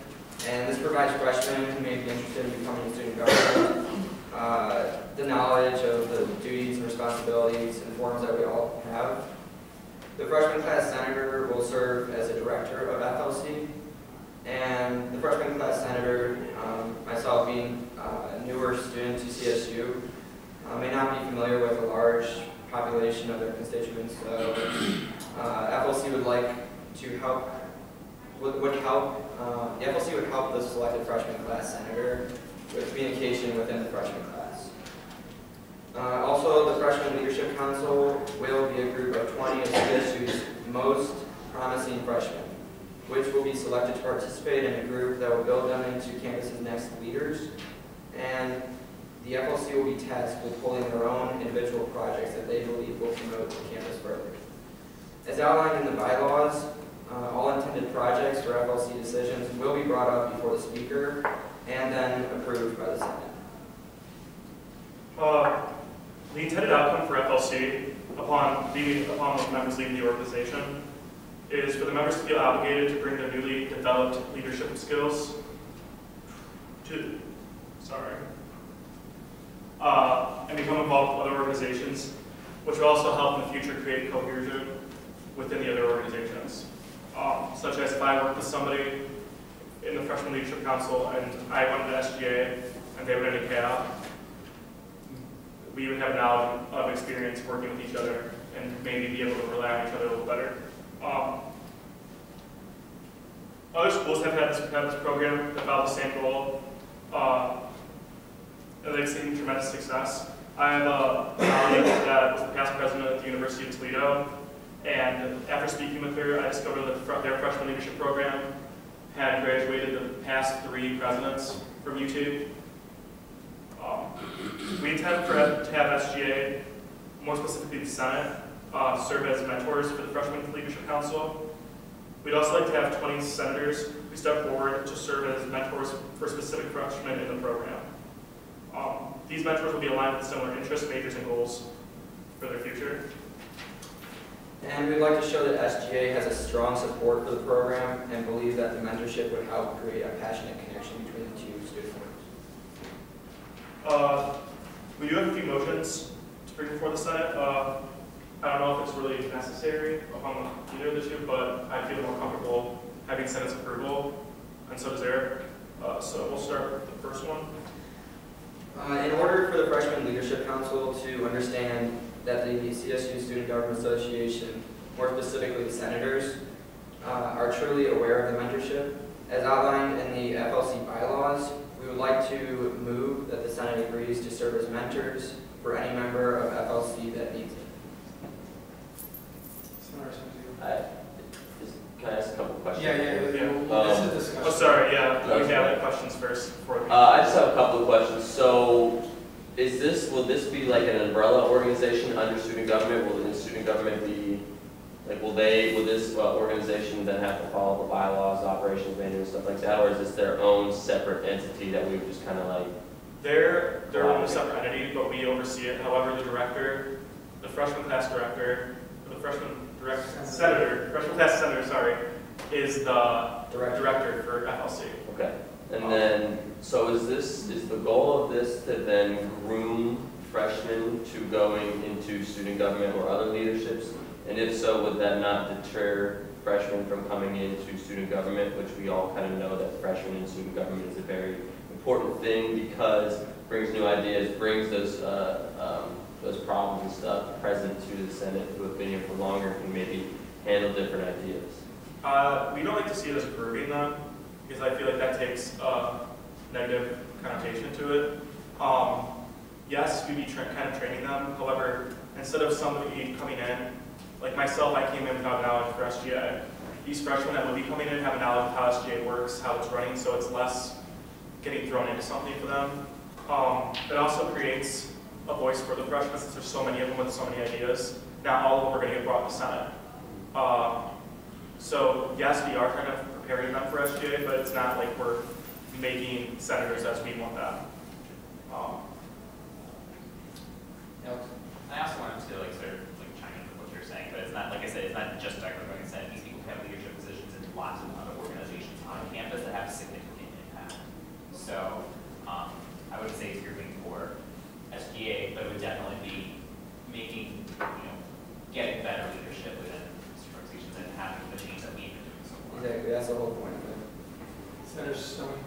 and this provides freshmen who may be interested in becoming student government the knowledge of the duties and responsibilities and forms that we all have. The freshman class senator will serve as a director of FLC, and the freshman class senator, myself being a newer student to CSU, may not be familiar with a large population of their constituents, so FLC would like to help, the FLC would help the selected freshman class senator with communication within the freshman class. Also, the Freshman Leadership Council will be a group of 20 of CSU's most promising freshmen, which will be selected to participate in a group that will build them into campus's next leaders. And the FLC will be tasked with pulling their own individual projects that they believe will promote the campus further. As outlined in the bylaws, all intended projects for FLC decisions will be brought up before the speaker and then approved by the Senate. The intended outcome for FLC upon the members leaving the organization is for the members to feel obligated to bring their newly developed leadership skills and become involved with other organizations, which will also help in the future create cohesion within the other organizations. Such as if I work with somebody in the Freshman Leadership Council and I went to SGA and they went into CAB, we would have knowledge of experience working with each other and maybe be able to rely on each other a little better. Other schools have had this program that followed the same goal, and they've seen tremendous success. I have a colleague that was the past president at the University of Toledo, and after speaking with her, I discovered that their freshman leadership program had graduated the past 3 presidents from UT. We intend to have SGA, more specifically the Senate, serve as mentors for the Freshman Leadership Council. We'd also like to have 20 senators who step forward to serve as mentors for specific freshmen in the program. These mentors will be aligned with similar interests, majors, and goals for their future. And we'd like to show that SGA has a strong support for the program and believe that the mentorship would help create a passionate connection between the 2 student groups. We do have a few motions to bring before the Senate. I don't know if it's really necessary upon either of the 2, but I feel more comfortable having Senate's approval, and so does Eric. So we'll start with the first one. In order for the Freshman Leadership Council to understand that the CSU Student Government Association, more specifically the senators, are truly aware of the mentorship, as outlined in the FLC bylaws, we would like to move that the Senate agrees to serve as mentors for any member of FLC that needs it. Can I ask a couple questions? Yeah. This is discussion. Oh, sorry, yeah. We have questions first before we... I just have a couple of questions. So, will this be like an umbrella organization under student government? Will the student government be, like, will this organization then have to follow the bylaws, operations manual, stuff like that? Or is this their own separate entity that we would just kind of like... They're a separate entity, but we oversee it. However, the director, the freshman class director, or the freshman class senator, sorry, is the director for FLC. Okay. And then, so is the goal of this to then groom freshmen to going into student government or other leaderships? And if so, would that not deter freshmen from coming into student government, which we all kind of know that freshmen in student government is a very important thing because it brings new ideas, brings those problems and stuff present to the Senate who have been here for longer and maybe handle different ideas. We don't like to see it as grouping them because I feel like that takes a negative connotation to it. Yes, we'd be kind of training them. However, instead of somebody coming in, like myself, I came in without knowledge for SGA. These freshmen that would be coming in have a knowledge of how SGA works, how it's running, so it's less getting thrown into something for them. It also creates a voice for the freshmen since there's so many of them with so many ideas. Not all of them are going to get brought to Senate. So yes, we are kind of preparing them for SGA, but it's not like we're making senators as we want them. I also wanted to sort of chime in with what you're saying, but it's not, like I said, it's not just directly going to Senate. These people have leadership positions in lots of other organizations on campus that have significant impact. So I would say it's grouping for SGA, but it would definitely be making, getting better leadership within organizations and having the change that we've been doing so far. Exactly, that's the whole point of it. Senator Stone.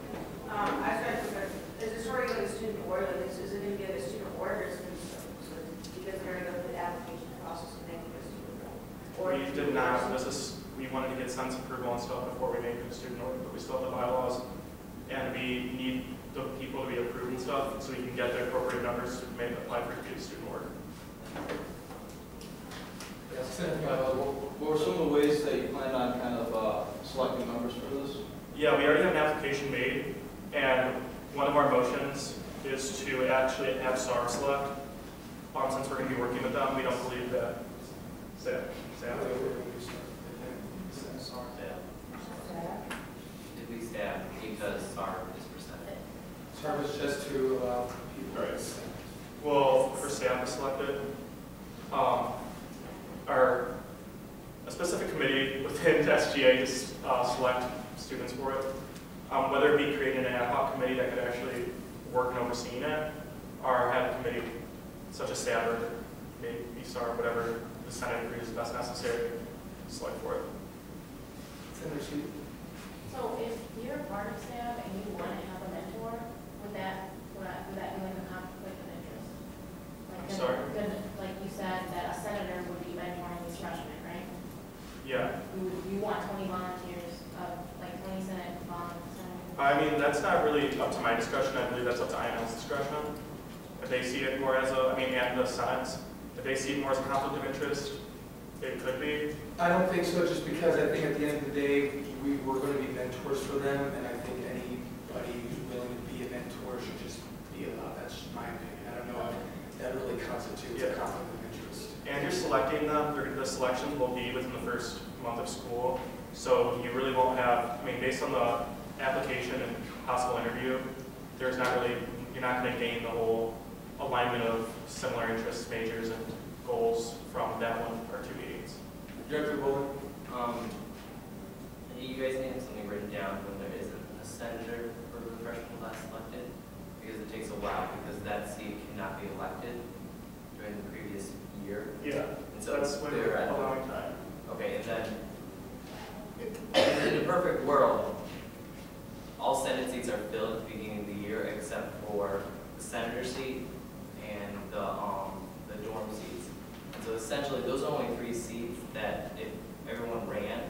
Is this already like a student board? Like, is it going to be like a student board, or is it because they're going to go through the application process and make it a student board? We did not. We wanted to get Senate's approval and stuff before we made it a student order, but we still have the bylaws, and we need the people to be approved and stuff, so we can get their appropriate numbers to apply for it to be a student order. What were some of the ways that you planned on kind of selecting members for this? Yeah, we already have an application made, and one of our motions is to actually have SAR select. Since we're going to be working with them, we don't believe that. Did we staff because SAR is presented? Service just to allow people. Right. Well, for staff is selected, a specific committee within SGA to select students for it. Whether it be creating an ad hoc committee that could actually work and overseeing it, or have a committee such as staff or maybe SAR, whatever the Senate agrees is best necessary to select for it. Senator Sheet. So if you're a part of staff and you want to have a mentor, would that be like a conflict of interest? Like, I'm sorry? Like you said, that a senator would be mentoring these freshmen, right? Yeah. You want 20 volunteers, like 20 Senate volunteers? I mean, that's not really up to my discretion. I believe that's up to INL's discretion. If they see it more as and the Senate's, if they see it more as a conflict of interest, it could be. I don't think so, just because I think at the end of the day, we're going to be mentors for them, and I think anybody who's willing to be a mentor should just be allowed. That's my opinion. I don't know if that really constitutes a conflict of interest. And you're selecting them, the selections will be within the first month of school. So you really won't have, I mean, based on the application and possible interview, you're not going to gain the whole alignment of similar interests, majors, and goals from that one or two meetings. Director Bowling? You guys need something written down when there isn't a senator for the freshman class selected, because it takes a while, because that seat cannot be elected during the previous year. Yeah, and so that's when we're allowing time. Okay, and then in a perfect world, all Senate seats are filled at the beginning of the year except for the senator seat and the dorm seats. And so essentially, those are only 3 seats that if everyone ran,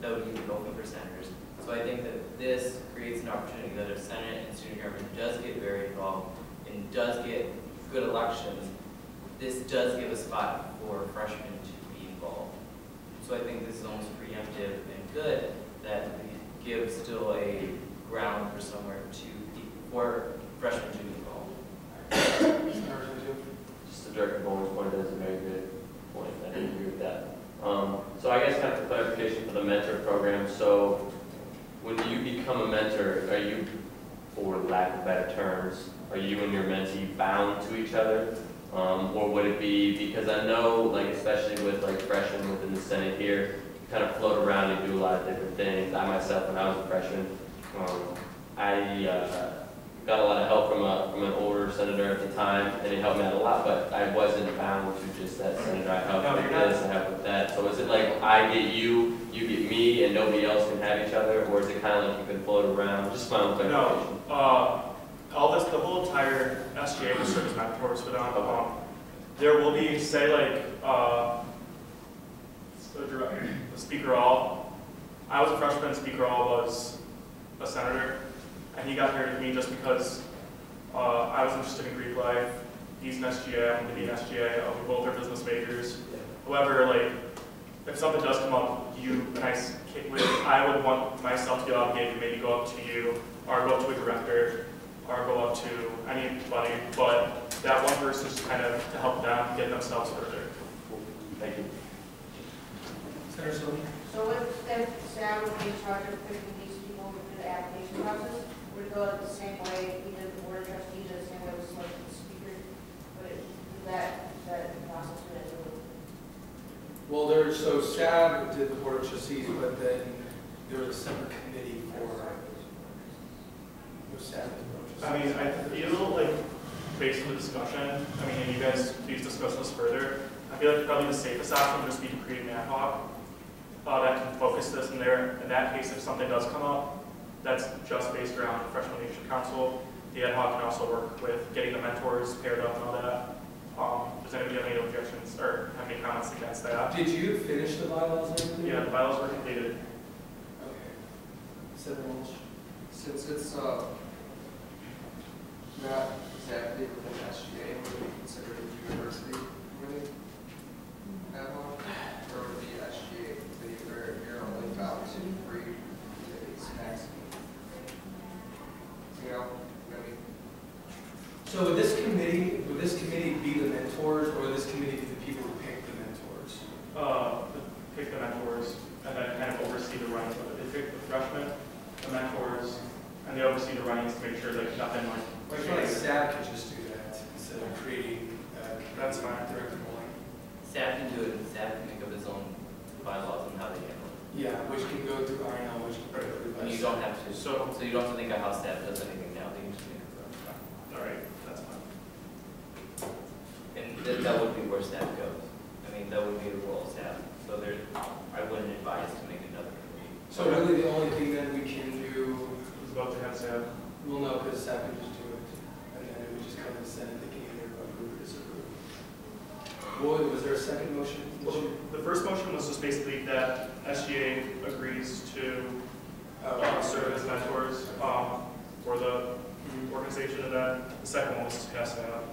that would leave it open for senators. So I think that this creates an opportunity that if Senate and student government does get very involved and does get good elections, this does give a spot for freshmen to be involved. So I think this is almost preemptive and good that we give still a ground for somewhere for freshmen to be involved. Just to Director Bowman's point, that's a very good point. I agree with that. So I guess kind of for clarification for the mentor program. So when you become a mentor, are you, for lack of better terms, are you and your mentee bound to each other? Or would it be, because I know, like, especially with like freshmen within the Senate here, you kind of float around and do a lot of different things. I myself, when I was a freshman, I got a lot of help from an older senator at the time, and it helped me out a lot, but I wasn't bound to just that senator. I helped with this, I helped with that. So is it like I get you, you get me, and nobody else can have each other, or is it kind of like you can float around? Just my own clarification. No. The whole entire SGA will serve as mentors for them. There will be, say, like, the Speaker All. I was a freshman, Speaker All was a senator, and he got paired with me just because I was interested in Greek life. He's an SGA, I'm going to be an SGA. We both are business majors. However, like, if something does come up, I would want myself to be obligated to maybe go up to you, or go up to a director, or go up to anybody, but that one person is kind of to help them get themselves further. Thank you. Senator Sullivan? So if Sam would be in charge of picking these people through the application process, would it go the same way we did the board of trustees, or the same way we selected the speaker? Would it do that process would it do? Well, so SAB did the Board of Trustees, but then there was a separate committee for SAB. I mean, I feel like, based on the discussion, I mean, and you guys please discuss this further, I feel like probably the safest option would just be to create an ad hoc that can focus this in there. In that case, if something does come up that's just based around the Freshman Leadership Council, the ad hoc can also work with getting the mentors paired up and all that. Does anybody have any objections or have any comments against that? Did you finish the bylaws and everything? Yeah, the bylaws were completed. Okay. Senator Walsh? Since it's not exactly within SGA, would it be considered a university committee ad hoc? Or would it be SGA committee where you're only bound to 3 committees maximum? You know, maybe. So would this committee be the mentors, or would this committee be the people who pick the mentors? Pick the mentors and then kind of oversee the running of it. pick the freshmen, the mentors, and they oversee the runnings to make sure that nothing like. I feel like SAB could just do that instead of creating, That's fine. Director bowling. Staff can do it, and staff can make up its own bylaws on how they handle it. Yeah, which can go through INL, which can go through. And you don't have to, So- so you don't have to think of how staff does anything now, they can just make it their own. All right, that's fine. And that would be where staff goes. I mean, that would be the role of staff. So there, I wouldn't advise to make another committee. So really the only thing that we can do, It's about to have SAB. we'll know because SAB can just do it. And then it would just come to the Senate, they can either approve or disapprove. Well, was there a second motion? Well, the first motion was just basically that SGA agrees to serve as mentors for the organization of that. The second one was to pass that out.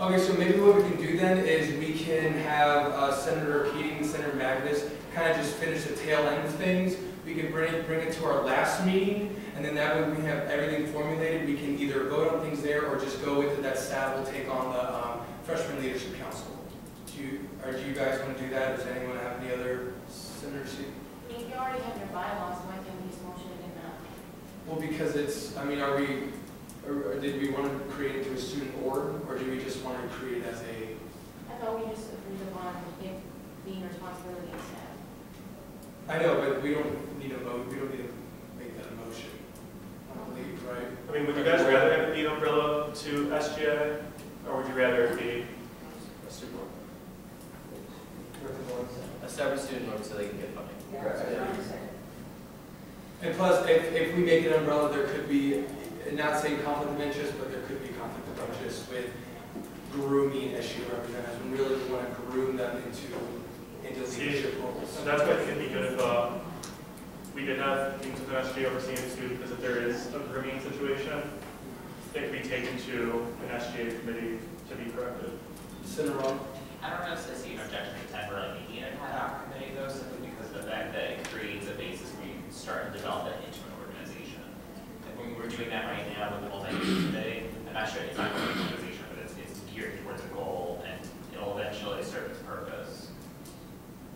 Okay, so maybe what we can do then is we can have Senator Keating, Senator Magnus kind of just finish the tail end of things. We can bring it to our last meeting, and then that way we have everything formulated. We can either vote on things there or just go with it that SAB will take on the Freshman Leadership Council. Do you guys want to do that? Does anyone have any other senators? I mean, if you already have your bylaws, why can't we just motion it in that? Well, because it's, I mean, or did we want to create it to a student board, or do we just want to create it as a? I thought we just agreed upon it being responsibility of staff. I know, but we don't need a vote. We don't need to make that a motion. I don't believe, right? I mean, would you guys rather have it be an umbrella to SGA, or would you rather it be a student board? A separate student board so they can get funding. And plus, if we make an umbrella, there could be, not saying conflict of interest, but there could be conflict of interest with grooming SU representatives. We really want to groom them into leadership roles. And that's why I think it'd be good if we did have meetings with an SGA overseeing it too, because if there is a grooming situation, it could be taken to an SGA committee to be corrected. Senator Ron? I don't necessarily see an objection to temporarily making it an ad hoc committee though, simply because of the fact that it creates a basis where you can start to develop that into an organization. And when we're doing that right now with the multi-committee committee, I'm not sure it's not going to be an organization, but it's geared towards a goal and it'll eventually serve its purpose.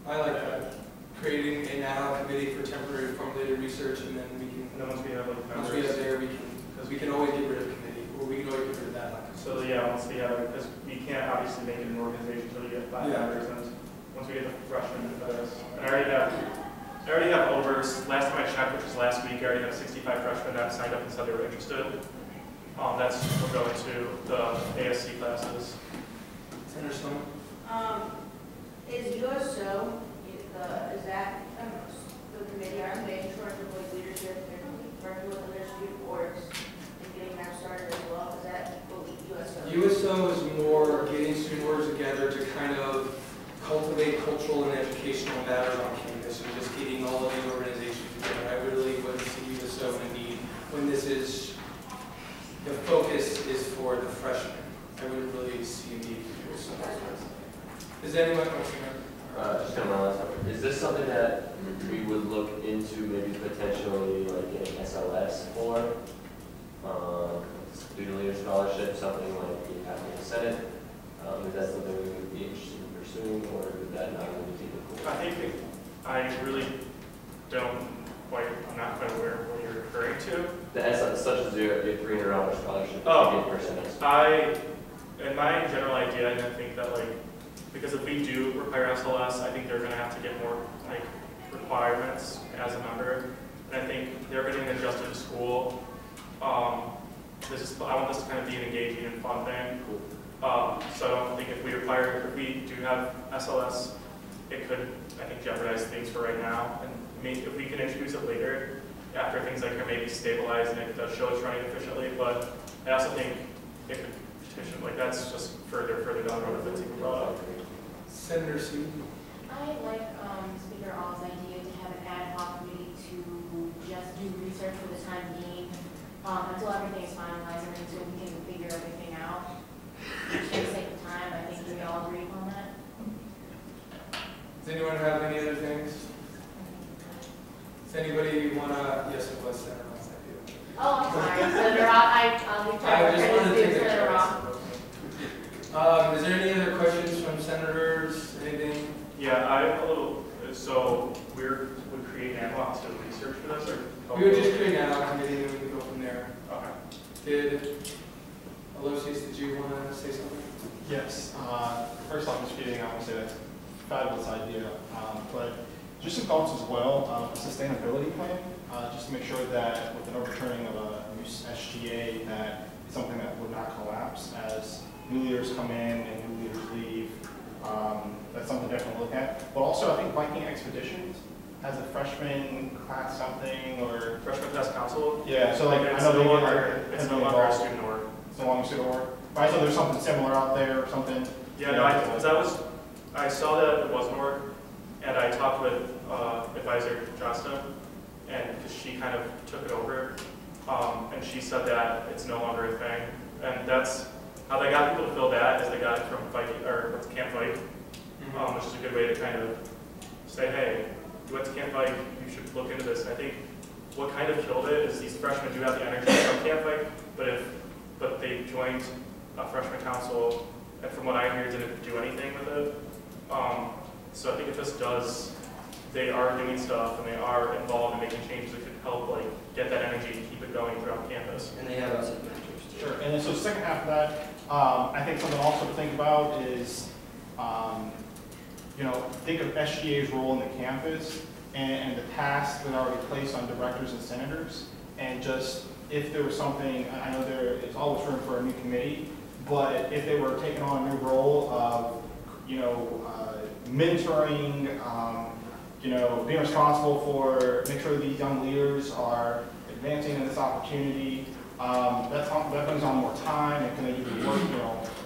I like that. Creating an ad hoc committee for temporary formulated research, and then we can. And then once we have like Once we have there, because we can always get rid of committee, or we can always get rid of that. So yeah, once we have, because we can't obviously make it an organization until you get 5 members, and once we get the freshmen to us. And I already have over, last time I checked, which was last week, I already have 65 freshmen that signed up and said they were interested. That's will go into the ASC classes. Senator Sloan? Is USO, is that the committee, aren't they in charge of like leadership and working with other student boards and getting them started as well? Is that what USO? USO is more getting student boards together to kind of cultivate cultural and educational matters on campus, and just getting all of these organizations together. I really wouldn't see USO in a need when this is, the focus is for the freshmen. I wouldn't really see a need for USO. Is anyone else? Just kind of my last one. Is this something that we would look into maybe potentially like getting SLS for? Student leader scholarship, something like we have in the Senate? Is that something we would be interested in pursuing, or would that not really be the goal? I really don't quite, I'm not quite aware of what you're referring to. The SLS, such as your $300 scholarship Oh, that you get per semester. in my general idea, I think that like, because if we do require SLS, I think they're going to have to get more like requirements as a member, and I think they're getting adjusted to school. I want this to kind of be an engaging and fun thing. So I don't think if we do have SLS, it could, I think, jeopardize things for right now. And maybe if we can introduce it later, after things like are maybe stabilized and it does show it's running efficiently, but I also think it could petition, like that's just further down the road if it's even brought up. Senator Sue? I like Speaker All's idea to have an ad hoc committee to just do research for the time being until everything is finalized and until we can figure everything out. For the sake of time, I think we all agree on that. Does anyone have any other things? Does anybody want to, yes, it was Senator Ross. Oh, I'm sorry, Senator Ross, I'll leave I just wanted to take Senator a Ross. Is there any other questions from senators? Anything? Yeah, I have a little, So we're, would create an ad hoc to research for this, or? We would just create an ad hoc committee and then we could go from there. Okay. Did Aloysius, did you want to say something? Yes. First off, Mr. Keating, I want to say that's a fabulous idea. But just some thoughts as well, a sustainability plan, just to make sure that with an overturning of a new SGA, that it's something that would not collapse as new leaders come in and new leaders leave. That's something to definitely look at. But also, I think Viking Expeditions has a freshman class something, or freshman class council. Yeah, so like it's I know no they longer, get it's no longer a student org. It's no longer student org. But I thought there's something similar out there or something. Yeah, no, I saw that it was an org, and I talked with advisor Justin, and because she kind of took it over, and she said that it's no longer a thing, and that's how they got people to fill that, is they got it from Viking, or Camp Vike, which is a good way to kind of say, hey, you went to Camp Vike, you should look into this. And I think what kind of killed it is these freshmen do have the energy from Camp Vike, but they joined a freshman council, and from what I hear, didn't do anything with it. So I think if this does, they are doing stuff and they are involved in making changes that could help like get that energy and keep it going throughout campus. And they have us as mentors too. Sure. And then so the second half of that, I think something also to think about is, think of SGA's role in the campus and the tasks that are already placed on directors and senators, and just if there was something, I know there is always room for a new committee, but if they were taking on a new role of, mentoring, being responsible for make sure these young leaders are advancing in this opportunity, that brings on more time and can they do work,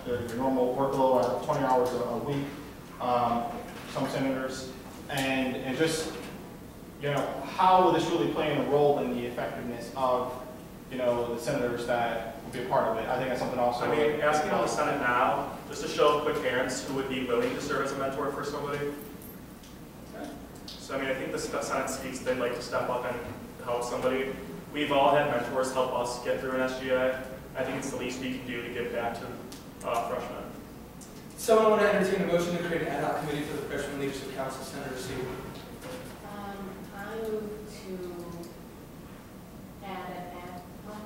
your normal workload, 20 hours a week, some senators, and just, how will this really play in a role in the effectiveness of, the senators that will be a part of it? I think that's something also. I mean, asking on the Senate now, just to show quick parents who would be willing to serve as a mentor for somebody. So I mean, I think the Senate speaks, they'd like to step up and help somebody. We've all had mentors help us get through an SGA. I think it's the least we can do to give back to freshmen. Someone want to entertain a motion to create an ad hoc committee for the Freshman Leadership Council, Senator Sue? I move to add an ad hoc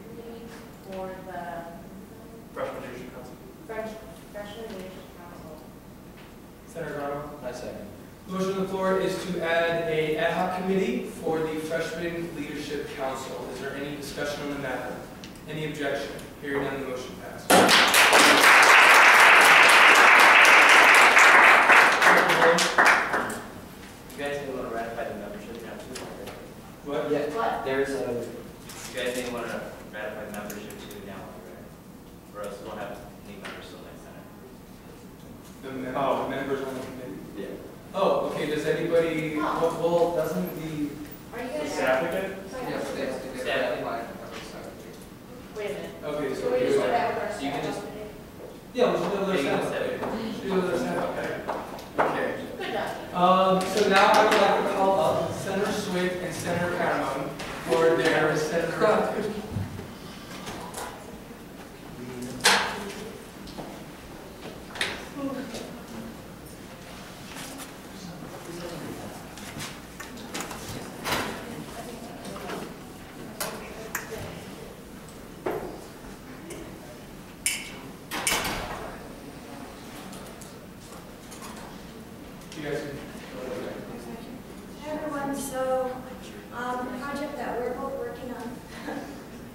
committee for the Freshman Leadership Council. Freshman Leadership Council. Senator Garno? I second. Motion on the floor is to add a ad hoc committee for the Freshman Leadership Council. Is there any discussion on the matter? Any objection? Hearing none, the motion passed. You guys may want to ratify the membership now too. What? Yeah. What? There's a. You guys may want to ratify the membership too now, right? Or else we won't have any members till next time. The members on the committee? Yeah. Oh, okay, does anybody, well, doesn't the... Are you guys? Staff again? Yes, they Staff. apply to cover Wait a minute. Okay, So we just do that with our You can staff just- update? Yeah, we should do Yeah, you can those set it. Should do those okay. Okay. Good enough. So now I would like to call up Senator Swift and Senator Caramon for their Senator. You guys can. Hi everyone, so the project that we're both working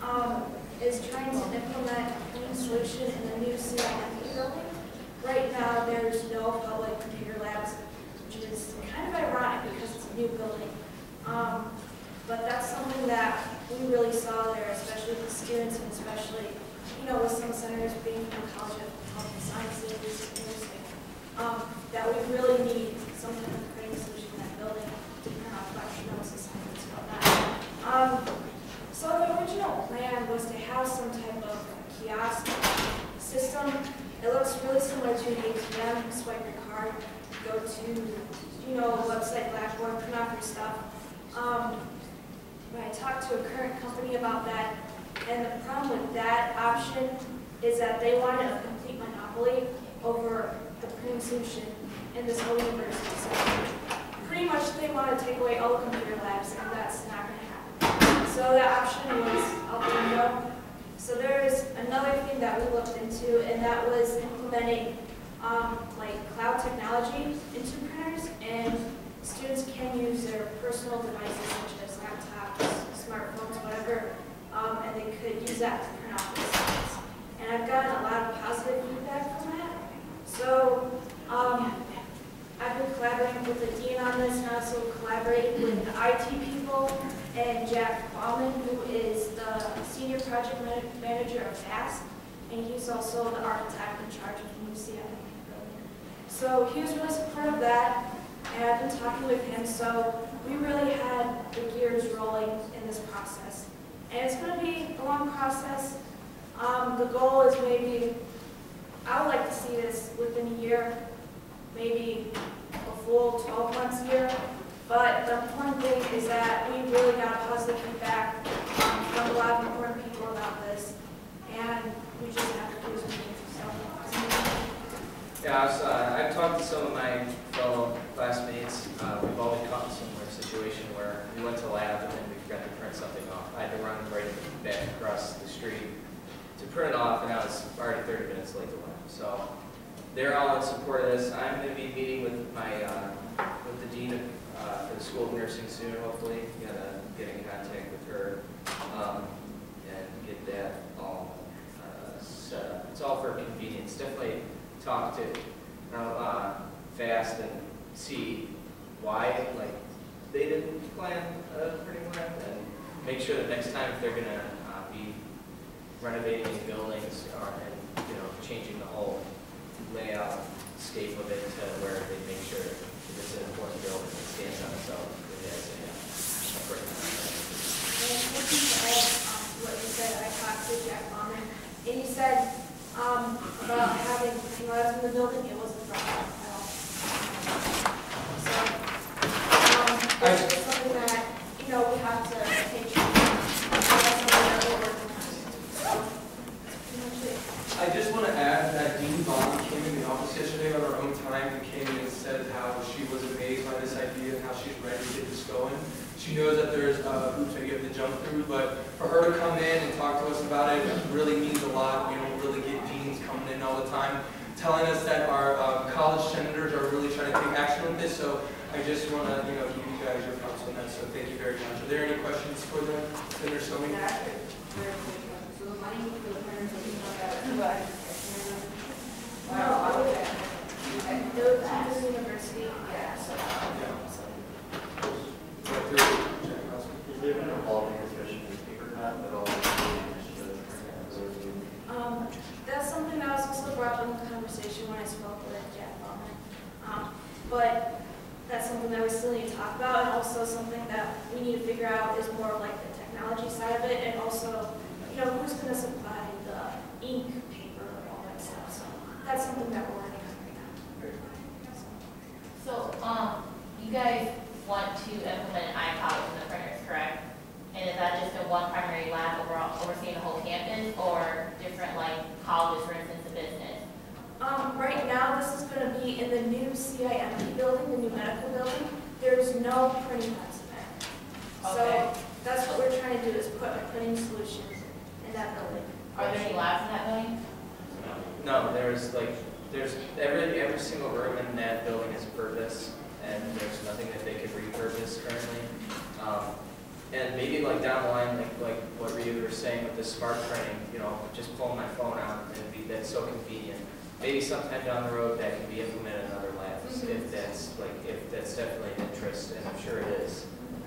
on is trying to implement a clean solution in the new CIMP building. Right now there's no public computer labs, which is kind of ironic because it's a new building. But that's something that we really saw there, especially with the students and especially, with some senators being from the College of Health and Sciences and nursing. That we really need some kind of creative solution in that building to kind of flesh notes assignments about that. So the original plan was to have some type of kiosk system. It looks really similar to an ATM. Swipe your card, go to, the website Blackboard, print off your stuff. But I talked to a current company about that, and the problem with that option is that they wanted a complete monopoly over the printing solution in this whole university. So pretty eventually want to take away all the computer labs, and that's not going to happen. So that option was out the window. So there is another thing that we looked into, and that was implementing like cloud technology into printers, and students can use their personal devices such as laptops, smartphones, whatever, and they could use that to print off their slides. And I've gotten a lot of positive feedback from that. So I've been collaborating with the dean on this, and also collaborating with the IT people and Jack Bauman, who is the senior project manager of FAST, and he's also the architect in charge of the new CIM building. So he was really supportive of that, and I've been talking with him, so we really had the gears rolling in this process. And it's going to be a long process. The goal is maybe, I would like to see this within a year, maybe a full 12 months here. But the important thing is that we really got positive feedback from a lot of important people about this, and we just have to do some things. Yeah, I've talked to some of my fellow classmates. We've all been caught in a similar situation where we went to lab and then we forgot to print something off. I had to run right back across the street to print it off, and I was already 30 minutes late to lab. So they're all in support of this. I'm going to be meeting with with the dean for the School of Nursing soon, hopefully. Gonna get in contact with her and get that all set up. It's all for convenience. Definitely talk to FAST and see why they didn't plan pretty well, and make sure that next time if they're gonna be renovating buildings and changing the whole layout scape of it to where they make sure it's an important building that stands on itself. It has a great And looking to add what you said, I talked to Jack Bauman, and he said about having clean labs in the building, it wasn't a problem at all. So it's something that we have to take care of. That's something that we're working on. So that's pretty much it. I just want to add that Dean Bauman came in the office yesterday on her own time and came in and said how she was amazed by this idea and how she's ready to get this going. She knows that there's hoops that you have to jump through, but for her to come in and talk to us about it really means a lot. We don't really get deans coming in all the time telling us that our college senators are really trying to take action with this. So I just want to give you guys your thoughts on that. So thank you very much. Are there any questions for them? Senator Somi? So the money for the printers will be about that. Wow, okay. Kansas University, yeah, so. That's something that was also brought up in the conversation when I spoke with Jack Bauman. But that's something that we still need to talk about, and also something that we need to figure out is more like the technology side of it, and also, who's going to supply the ink, paper, all that stuff. So that's something that we're working on right now. So, you guys want to implement iPods in the printers, correct? And is that just in one primary lab overseeing the whole campus, or different colleges, for instance, a business? Right now, this is going to be in the new CIMP building, the new medical building. There's no printing press in there. Okay. So that's what we're trying to do, is put a printing solution in that building. Are there any labs in that building? No, there's every single room in that building is a purpose, and there's nothing that they could repurpose currently. And maybe down the line, like what you were saying with the smart printing, just pulling my phone out, and that's so convenient. Maybe sometime down the road that can be implemented in other labs, if that's definitely an interest, and I'm sure it is,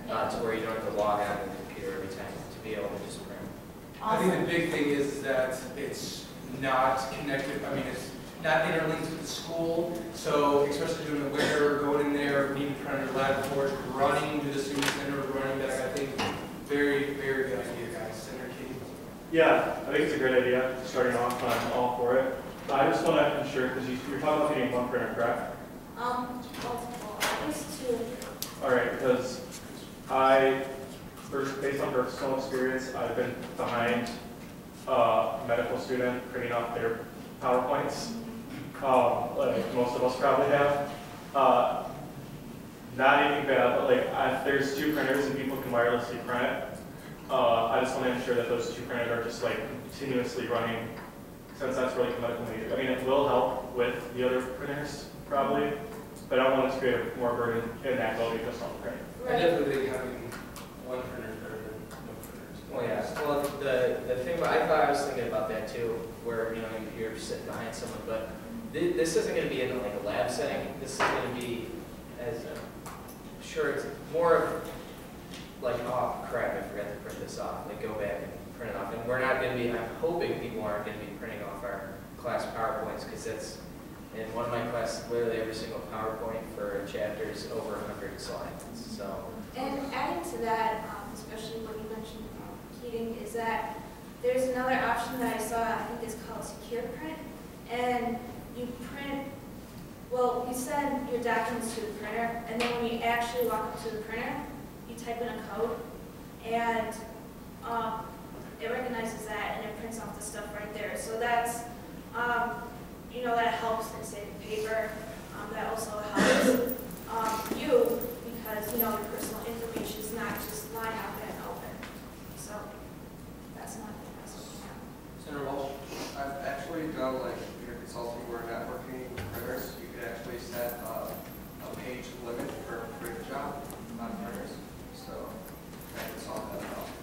to where you don't have to log out of the computer every time to be able to just print. I think the big thing is that it's not connected, it's not interlinked with the school, so especially during the winter, going in there, needing to print on your lab board, running to the student center, running back, I think very, very good idea, guys. Senator Katie? Yeah, I think it's a great idea, starting off. I'm all for it. But I just want to ensure, because you're talking about getting one printer, correct? Multiple, at least two. All right, because based on personal experience, I've been behind a medical student printing off their PowerPoints, like most of us probably have. not anything bad, but like if there's 2 printers and people can wirelessly print, I just want to ensure that those 2 printers are just like continuously running, since that's really medically needed. I mean, it will help with the other printers probably, but I don't want it to create more burden in that low because of the printer. I definitely think having 1 printer is better than no printers. Well, yeah. Well, the thing, I thought I was thinking about that too, where you're sitting behind someone, but this isn't going to be in like a lab setting. This is going to be as sure it's more of like, oh crap, I forgot to print this off. Like go back and print it off. And we're not going to be. I'm hoping people aren't going to be printing off our class PowerPoints because that's in one of my classes. Literally every single PowerPoint for a chapter is over 100 slides. So. And adding to that, especially when you mentioned Keating, is that there's another option that I saw. I think it's called Secure Print, and you print. Well, you send your documents to the printer, and then when you actually walk up to the printer, you type in a code, and it recognizes that, and it prints off the stuff right there. So that's, that helps in saving paper. That also helps you, because, your personal information is not just lying out there and open. So that's not the best one. Senator Walsh? I've actually done like computer consulting where networking printers, you could actually set a page limit for a print job on printers. So that can solve that problem.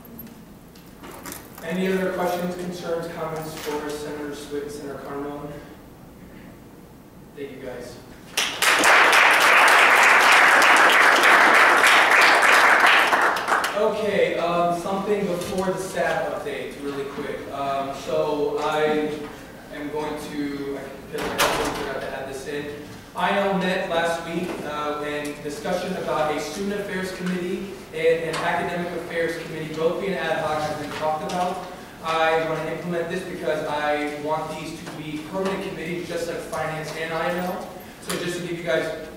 Any other questions, concerns, comments for Senator Swift and Senator Carmel? Thank you guys. Okay, something before the staff update, really quick. So I am going to, because I forgot to add this in. INL met last week in discussion about a student affairs committee and an academic affairs committee, both being ad hoc, as we talked about. I want to implement this because I want these to be permanent committees, just like finance and INL. So just to give you guys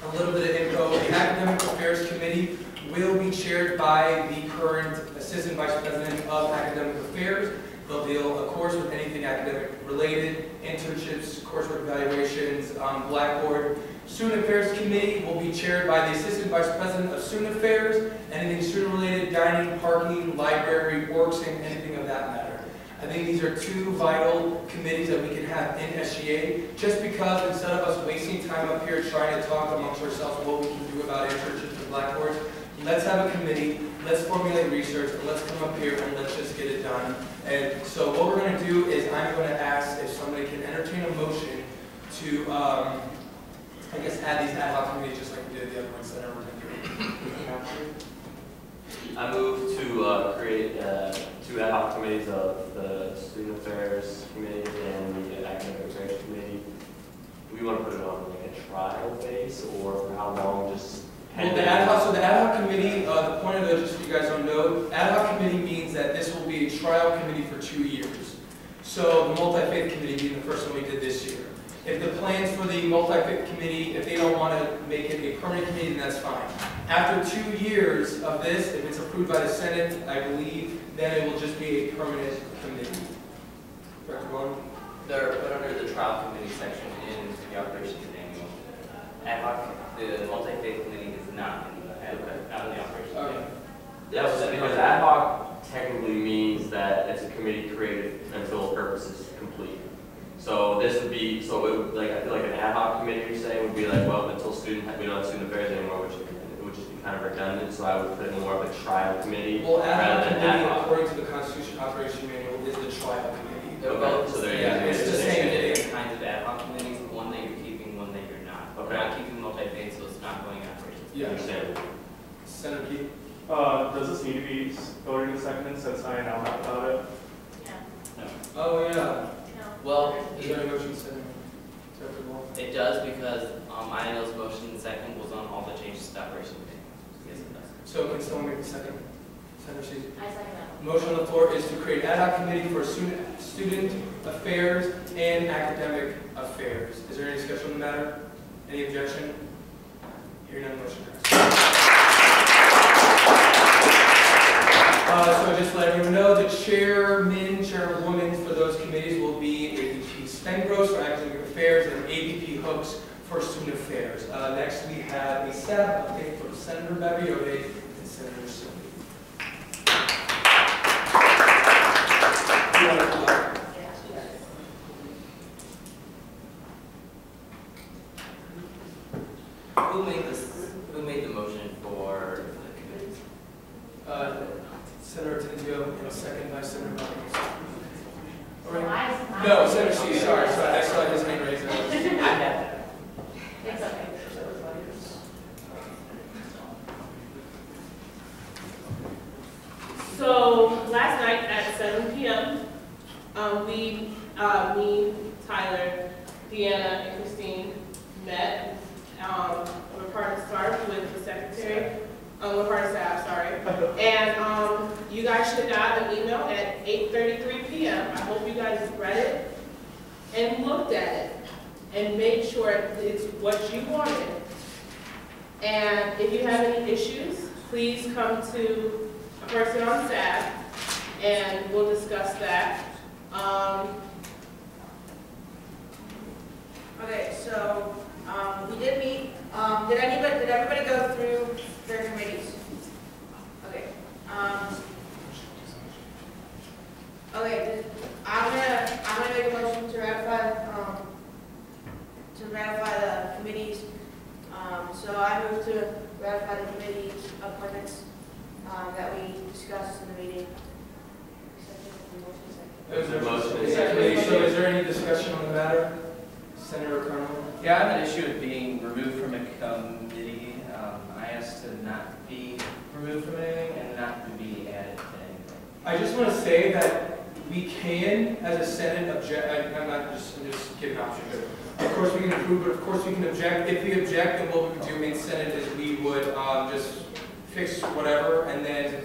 a little bit of info, the academic affairs committee will be chaired by the current Assistant Vice President of Academic Affairs. They'll deal, of course, with anything academic related, internships, coursework evaluations, Blackboard. Student Affairs Committee will be chaired by the Assistant Vice President of Student Affairs. Anything student related, dining, parking, library, worksing, anything of that matter. I think these are 2 vital committees that we can have in SGA, just because instead of us wasting time up here trying to talk amongst ourselves what we can do about internships and Blackboards, let's have a committee, let's formulate research, and let's come up here and let's just get it done. And so what we're going to do is I'm going to ask if somebody can entertain a motion to, I guess, add these ad hoc committees just like we did the other ones that are doing. I move to create 2 ad hoc committees of the Student Affairs Committee and the Academic Affairs Committee. Do we want to put it on like a trial base, or for how long? Just well, the ad hoc committee, the point of it, just so you guys don't know, ad hoc committee means that this will be a trial committee for 2 years. So the multi-faith committee being the first one we did this year. If the plans for the multi-faith committee, if they don't want to make it a permanent committee, then that's fine. After 2 years of this, if it's approved by the Senate, I believe, then it will just be a permanent committee. Director Vaughn? They're put under the trial committee section in the operations manual. Ad hoc, the multi-faith committee is not in the operations manual. Yes, because ad hoc technically means that it's a committee created until a purpose is complete. So this would be, so it would, like, I feel like an ad hoc committee you're saying would be like, well, until we don't have student affairs anymore, which it would just be kind of redundant. So I would put it more of a trial committee. Well, ad rather hoc than committee, ad hoc. according to the Constitution Operation Manual, is the trial committee. Okay, so there it's the same thing. Different kinds of ad hoc committees, one that you're keeping, one that you're not. Okay. We're not keeping multi-faith, so it's not going in operations. Yeah. Understand. Senator Keith? Does this need to be voted in a second since I now have about it? No. Oh, yeah. Well, Is there a motion, Senator? it does because INL's motion in second was on all the changes to operation committee. Yes, it does. So can someone make the second? Senator Caesar? I second that. Motion on the floor is to create ad hoc committee for student affairs and academic affairs. Is there any discussion on the matter? Any objection? Hearing none, motion passed. So just to let everyone know, the chairwoman for those committees will be AVP Spengros for academic affairs and AVP Hooks for student affairs. Next, we have a staff applicant for Senator Babiode and Senator Sylvie. You want to come up? Who made the motion for the committees? Senator Tenzio and second by Senator Babiode. Mine- No, Senator Shi, sorry, I saw his hand raised. I have that. It's okay. So last night at 7 p.m., me, Tyler, Deanna, and Christine met. We're part of START with the secretary. We're part of staff, sorry. And you guys should got an email at 8:33 p.m. I hope you guys read it and looked at it and made sure it's what you wanted. And if you have any issues, please come to a person on staff and we'll discuss that. Okay, so, we did meet, did everybody go through their committees? Okay, okay, I'm gonna make a motion to ratify the committees. So I move to ratify the committee's appointments, that we discussed in the meeting. Is there a motion? So is there any discussion on the matter? Senator Carnell? Yeah, I have an issue with being removed from a committee. I asked to not be removed from anything and not to be added to anything. I just want to say that we can, as a Senate, object. I'm just giving an option, but of course we can approve, but of course we can object. If we object, then what we would do in Senate is we would just fix whatever, and then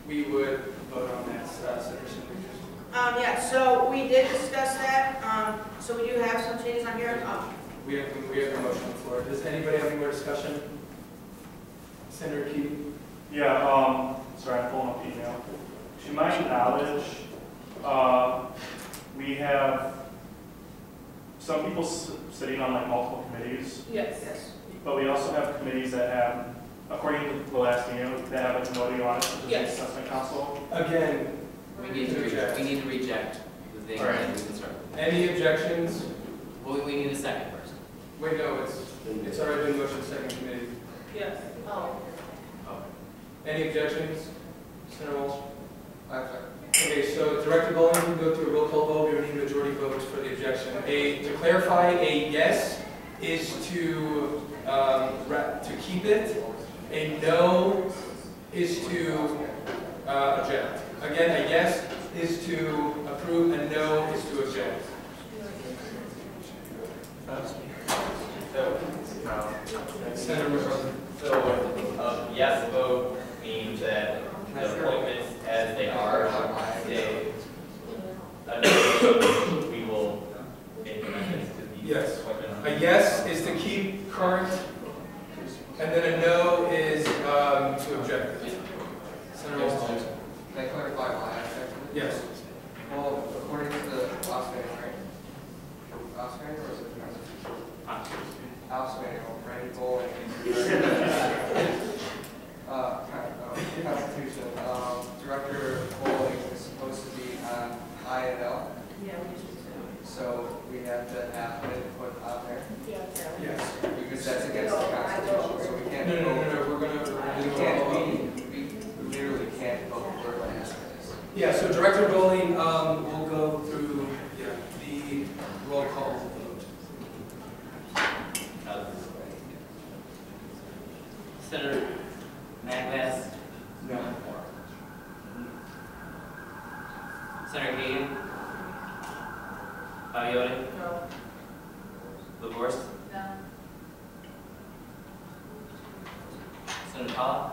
we would vote on that. Senator Sanders. Yeah, so we did discuss that, so we do have some changes on here. We have a motion on the floor. Does anybody have any more discussion? Senator Keating? Yeah, sorry, I'm pulling up the email. To my knowledge, we have some people sitting on like multiple committees. Yes. Yes. But we also have committees that have, according to the last email, that have a committee on it, such as the Yes. assessment council. Again, We need to reject the thing All right. that we can start. any objections? Well, we need a second first. Wait, no, it's already been motion second committee. Yes. Oh. Any objections? Senator Walsh? I'm sorry. Okay, so Director Bowling, we can go through a roll call vote. We would need majority votes for the objection. To clarify, a yes is to keep it. A no is to object. Again, a yes is to approve, a no is to object. Senator McCarthy. So, yes vote means that the appointments as they are stay. We will make amendments to the Yes. appointment. A yes is to keep current, and then a no is to object. Senator Walsh. Can I clarify my aspect? Yes. Well, according to the Oscar, right? Oscar, or is it? House manual, Randy Bowling. Constitution, Director Bowling is supposed to be on I&L. Yeah, we should do. So we have to have it put on there. Yes. Because that's against the Constitution, so we can't. No, we're gonna. We literally can't vote for an aspect. Yeah, so Director Bowling will go through the roll call vote. Senator Magbass? No. Senator Keating? Babiode? No. LaForce? No. Senator Pollock?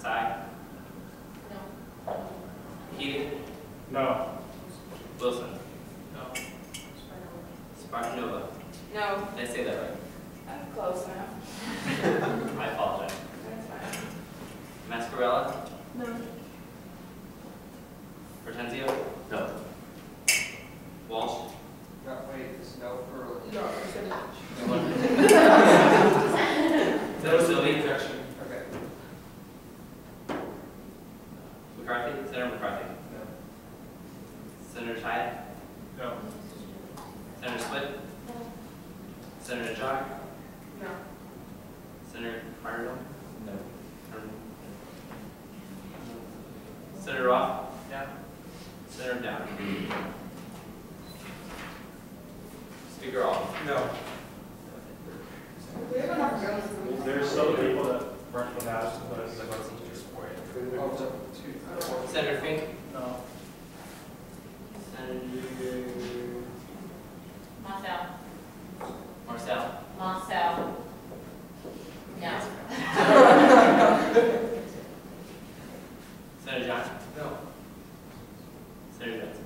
Sy? No. Keating? No. Wilson? No. Spartanova? No. Did I say that right? I'm close enough. I apologize. That's fine. Mascarella? No. Hortenzio? No. Walsh? No, wait, it's no for. No, percentage. Senator Roth? Yeah. Senator Downer? Speaker All? No. There's still people that weren't from that, but Senator Fink? no. Senator Marcel. Marcel? Marcel. No. Senator Johnson? No. Senator Johnson?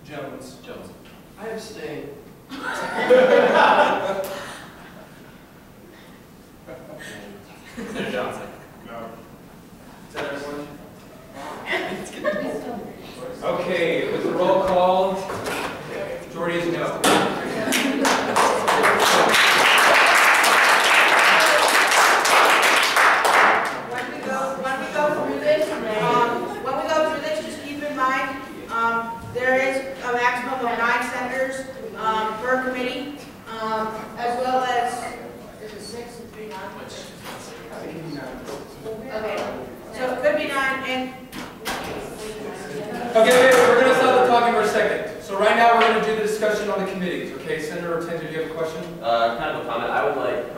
Jones. Jones? I abstain. Senator Johnson? No. Is that everyone? Okay, with the roll call, majority is no. When we go through this, just keep in mind, there is a maximum of 9 senators per committee, as well as, is it 6 and 3 non? Okay, so it could be 9 and. Okay, wait, we're going to stop the talking for a second. So right now we're going to do the discussion on the committees. Okay, Senator Tender, do you have a question? Kind of a comment. I would like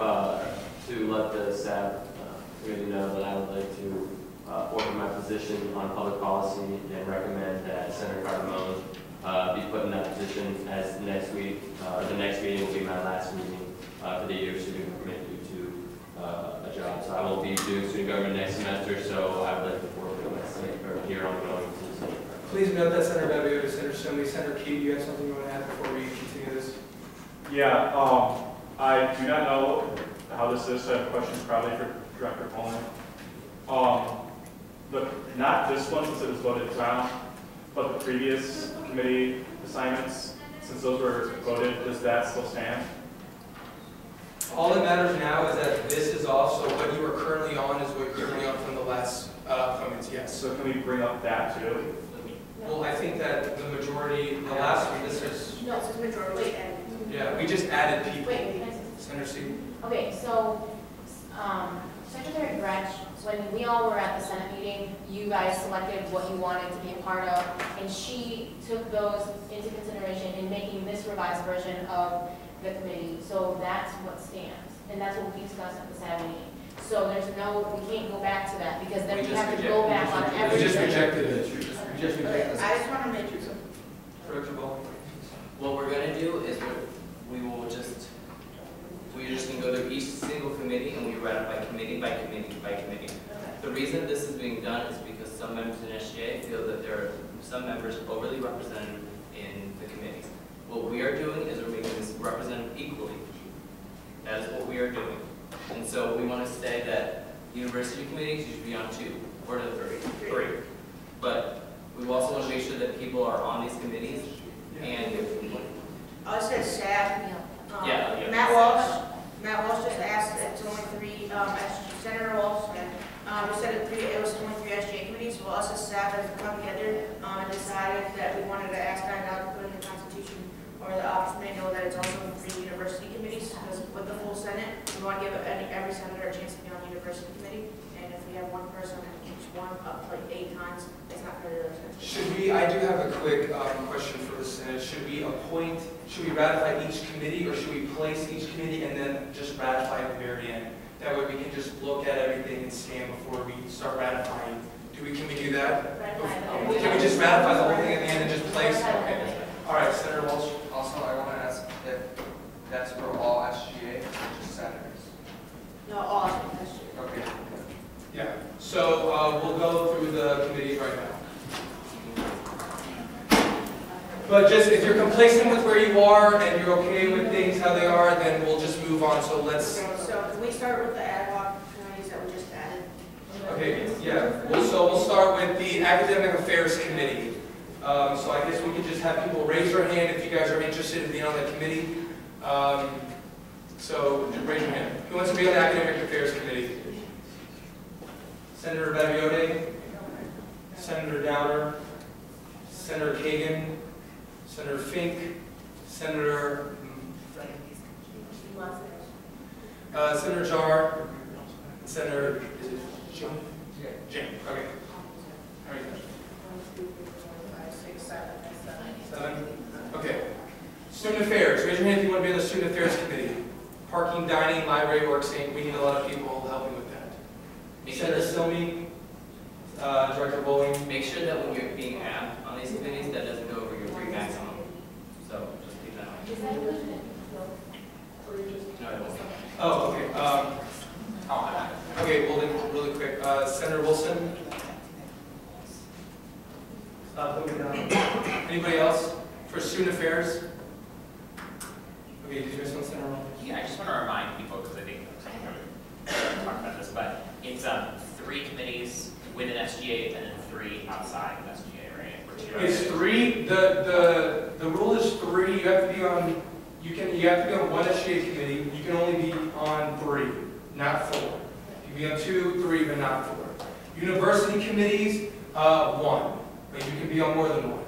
to let the SAB committee know that I would like to offer my position on public policy and recommend that Senator Cardamone be put in that position as next week. The next meeting will be my last meeting for the year, so you can permit you to a job. So I will be doing student government next semester, so I would like to forward my Senate or here on going to the Senate. Please note that Senator Beviota, Senator Simley, Senator Key, do you have something you want to add before we continue this? Yeah, I do not know how this is, so I have questions probably for Director Pullman. Not this one since it was voted down, but the previous committee assignments, since those were voted, does that still stand? All that matters now is that this is off, so what you are currently on is what you're currently on from the last appointments, yes. So can we bring up that too? Well, I think that the majority, the last one, this is, No, it's majority and. yeah, we just added people. Wait, Senator C. okay, so, Secretary Gretsch, when we all were at the Senate meeting, you guys selected what you wanted to be a part of, and she took those into consideration in making this revised version of the committee. So that's what stands, and that's what we discussed at the SAB meeting. So there's no, we can't go back to that, because then we have to go back on We everything. just rejected it. We just Okay, rejected I just want to make sure. Director Ball. What we're gonna do is we're just gonna go through each single committee and we ratify committee by committee by committee. The reason this is being done is because some members in SGA feel that there are some members overly represented in the committees. What we are doing is we're making this represented equally. That is what we are doing. And so we want to say that university committees, you should be on 2 or 3. But we also want to make sure that people are on these committees. And I said SAB. Yeah. Matt Walsh just asked, it's only 3, Senator Walsh, we said it was only 3 SGA committees. Well, us as SAB have come together and decided that we wanted to ask that now to put in the Constitution, or the office may know that it's also 3 university committees, because with the full Senate, we want to give every senator a chance to be on the university committee. And if we have one person on each one up like 8 times, it's not fair to those senators. Should we, I do have a quick question for the Senate. Should we ratify each committee, or should we place each committee and then just ratify at the very end? That way we can just look at everything and scan before we start ratifying. Can we do that? Can we just ratify the whole thing at the end and just place? Okay. All right, Senator Walsh. Also, I want to ask if that's for all SGA or just senators? No, all SGA. Okay. Yeah. So we'll go through the committees right now. But just if you're complacent with where you are and you're okay with things how they are, then we'll just move on. So let's. So can we start with the ad hoc committees that we just added? Okay. Yeah. We'll start with the Academic Affairs Committee. So I guess we could just have people raise their hand if you guys are interested in being on that committee. So just raise your hand. Who wants to be on the Academic Affairs Committee? Senator Beviota, Senator Downer, Senator Kagan, Senator Fink, Senator Senator Jar, Senator Jim. Okay. How many questions? 1, 2, 3, 4, 5, 6, 7. 7? Okay. Student affairs, raise your hand if you want to be on the student affairs committee. Parking, dining, library, work sync, we need a lot of people helping with that. Senator Silmy, Director Bowling. Make sure that when you're being asked on these committees, that doesn't go over your 3 maximum. So just keep that in mind. No, it won't. Oh, okay. Okay, well then, really quick. Senator Wilson. Moving down. Anybody else for student affairs? Okay, did you miss one, Senator Wilson? Yeah, I just want to remind people, because I think we talked about this, but it's 3 committees with an SGA and then 3 outside of SGA, right? It's 3. The rule is 3. You have to be on. You have to be on 1 SGA committee. You can only be on 3, not 4. You can be on 2, 3, but not 4. University committees, 1, but you can be on more than 1.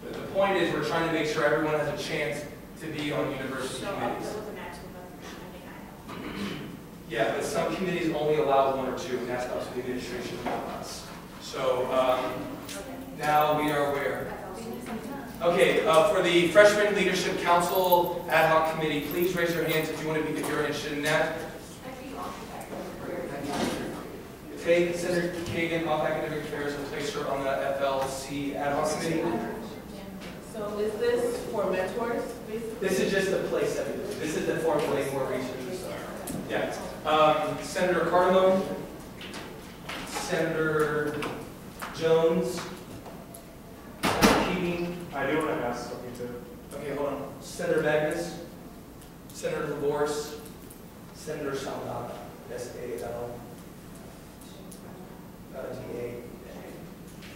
But the point is, we're trying to make sure everyone has a chance to be on university committees. Yeah, but some committees only allow 1 or 2, and that's up to the administration, not us. So now we are where? Okay, for the Freshman Leadership Council Ad Hoc Committee, please raise your hands if you want to be, if you're interested in that. Take Senator Kagan off academic affairs and place her on the FLC Ad Hoc Committee. So is this for mentors, basically? This is just the place that we do. This is the formulating more research and stuff. Yeah. Senator Cardamone, Senator Jones, Senator Keating. I do want to ask something too. Okay, hold on. Senator Magnus, Senator LaVorse, Senator Saldana, S-A-L, D-A.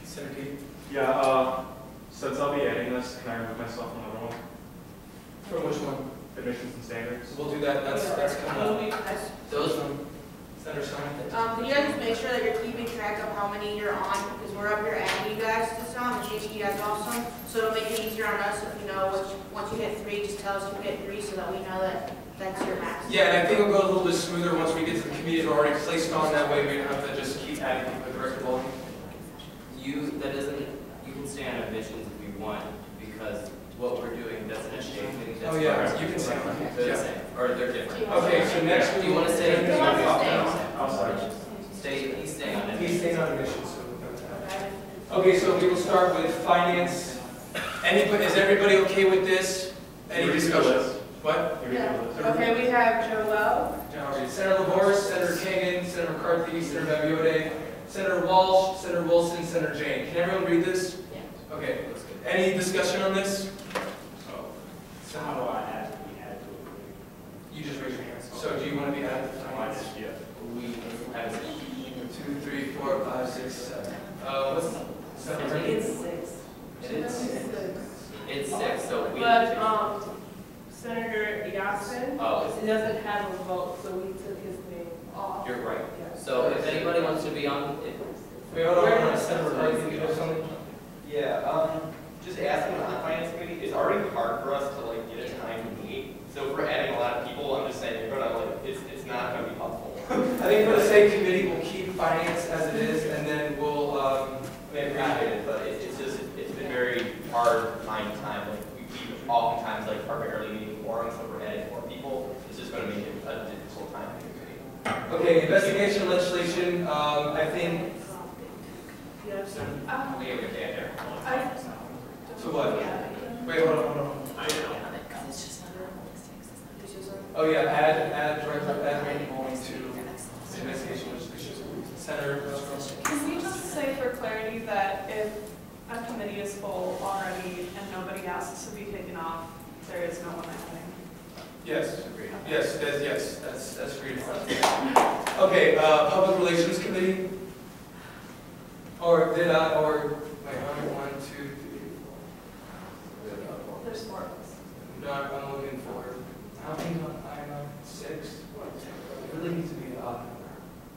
Senator Keating. Yeah, since I'll be adding this, can I remove myself from another one? From which one? Admissions and standards. We'll do that. That's coming up. Those Senator Simon. Can you guys just make sure that you're keeping track of how many you're on, because we're up here adding you guys to some, and changing you guys off some, so it'll make it easier on us if you know which, once you hit 3, just tell us you hit 3 so that we know that that's your max. Yeah, and I think it'll go a little bit smoother once we get to the committees we're already placed on. That way we don't have to just keep adding people with Director Bowling. You can stay on admissions if you want, because what we're doing, that's an SGA committee. That's Oh, yeah, ours. you can stay on it. They're the Yeah. same, or they're different. Okay, so next Do you want to stay? He's He's staying on it. He's staying on admissions, so we'll go with that. Okay, so we will start with finance. Anybody, is everybody okay with this? Any discussion? What? Okay, we have Joel. Senator LaVorse, Senator Kagan, Senator McCarthy, Senator Babiode, Senator Walsh, Senator Wilson, Senator Jane. Can everyone read this? Yeah. Okay. Any discussion on this? So how do I add to be added to it? You just raise your hands. So do you want to be added to finance? Yeah. We have 2, 3, 4, 5, 6, 7. What's 7? It's 6. It's 6, so we. But Senator Yassin, Oh. he doesn't have a vote, so we took his name off. You're right. Yeah. So if anybody wants to be on, Wait, hold on. Senator McCarthy, you have something? Yeah, just asking on the finance committee, it's already hard for us to like get a time to meet. So if we're adding a lot of people, I'm just saying, you're gonna like, it's not gonna be helpful. I think for the sake committee, we'll keep finance as it is, and then we'll, I appreciate it, but it's just, it's been very hard finding time. Like, we oftentimes like are barely meeting quorums, so we're adding more people. It's just gonna make it a difficult time for the committee. Okay, investigation legislation, I think. Yes. We have a day there. So what? Wait, hold on. I know. Oh yeah, add Randy Bowling to investigation legislation. Senator. Can we just say for clarity that if a committee is full already and nobody asks to be taken off, there is no one acting? Yes. Yes, that's agreed upon. Okay, public relations committee. Or wait, 1, 2, 3, 4. There's 4 of us. No, I'm looking for, how many I'm on 6? It really needs to be an odd number.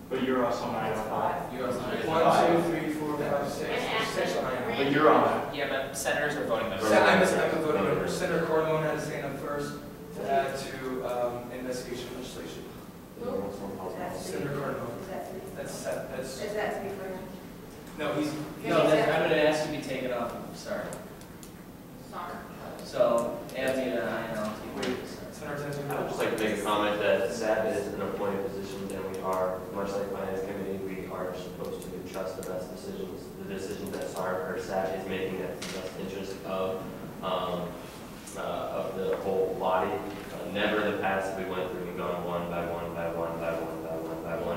But you're also on item 5. You're also on it. 1, 2, 3, 4, 5, 6. There's 6 on item. But you're on that. Yeah, but senators are voting members. I'm a voting member. Senator Cardamone had his hand up first to add to investigation legislation. Senator Cardamone. That's 7. Is that to be clear? No, he's, No, then I'm gonna ask you to be taken off, sorry. Sorry. So, Anthony and I, Senator Tenzio. I would just like to make a comment that SAB is an appointed position, and we are, much like Finance Committee, we are supposed to trust the best decisions. The decisions that SAB is making that's in the best interest of the whole body. Never in the past we went through and gone one by one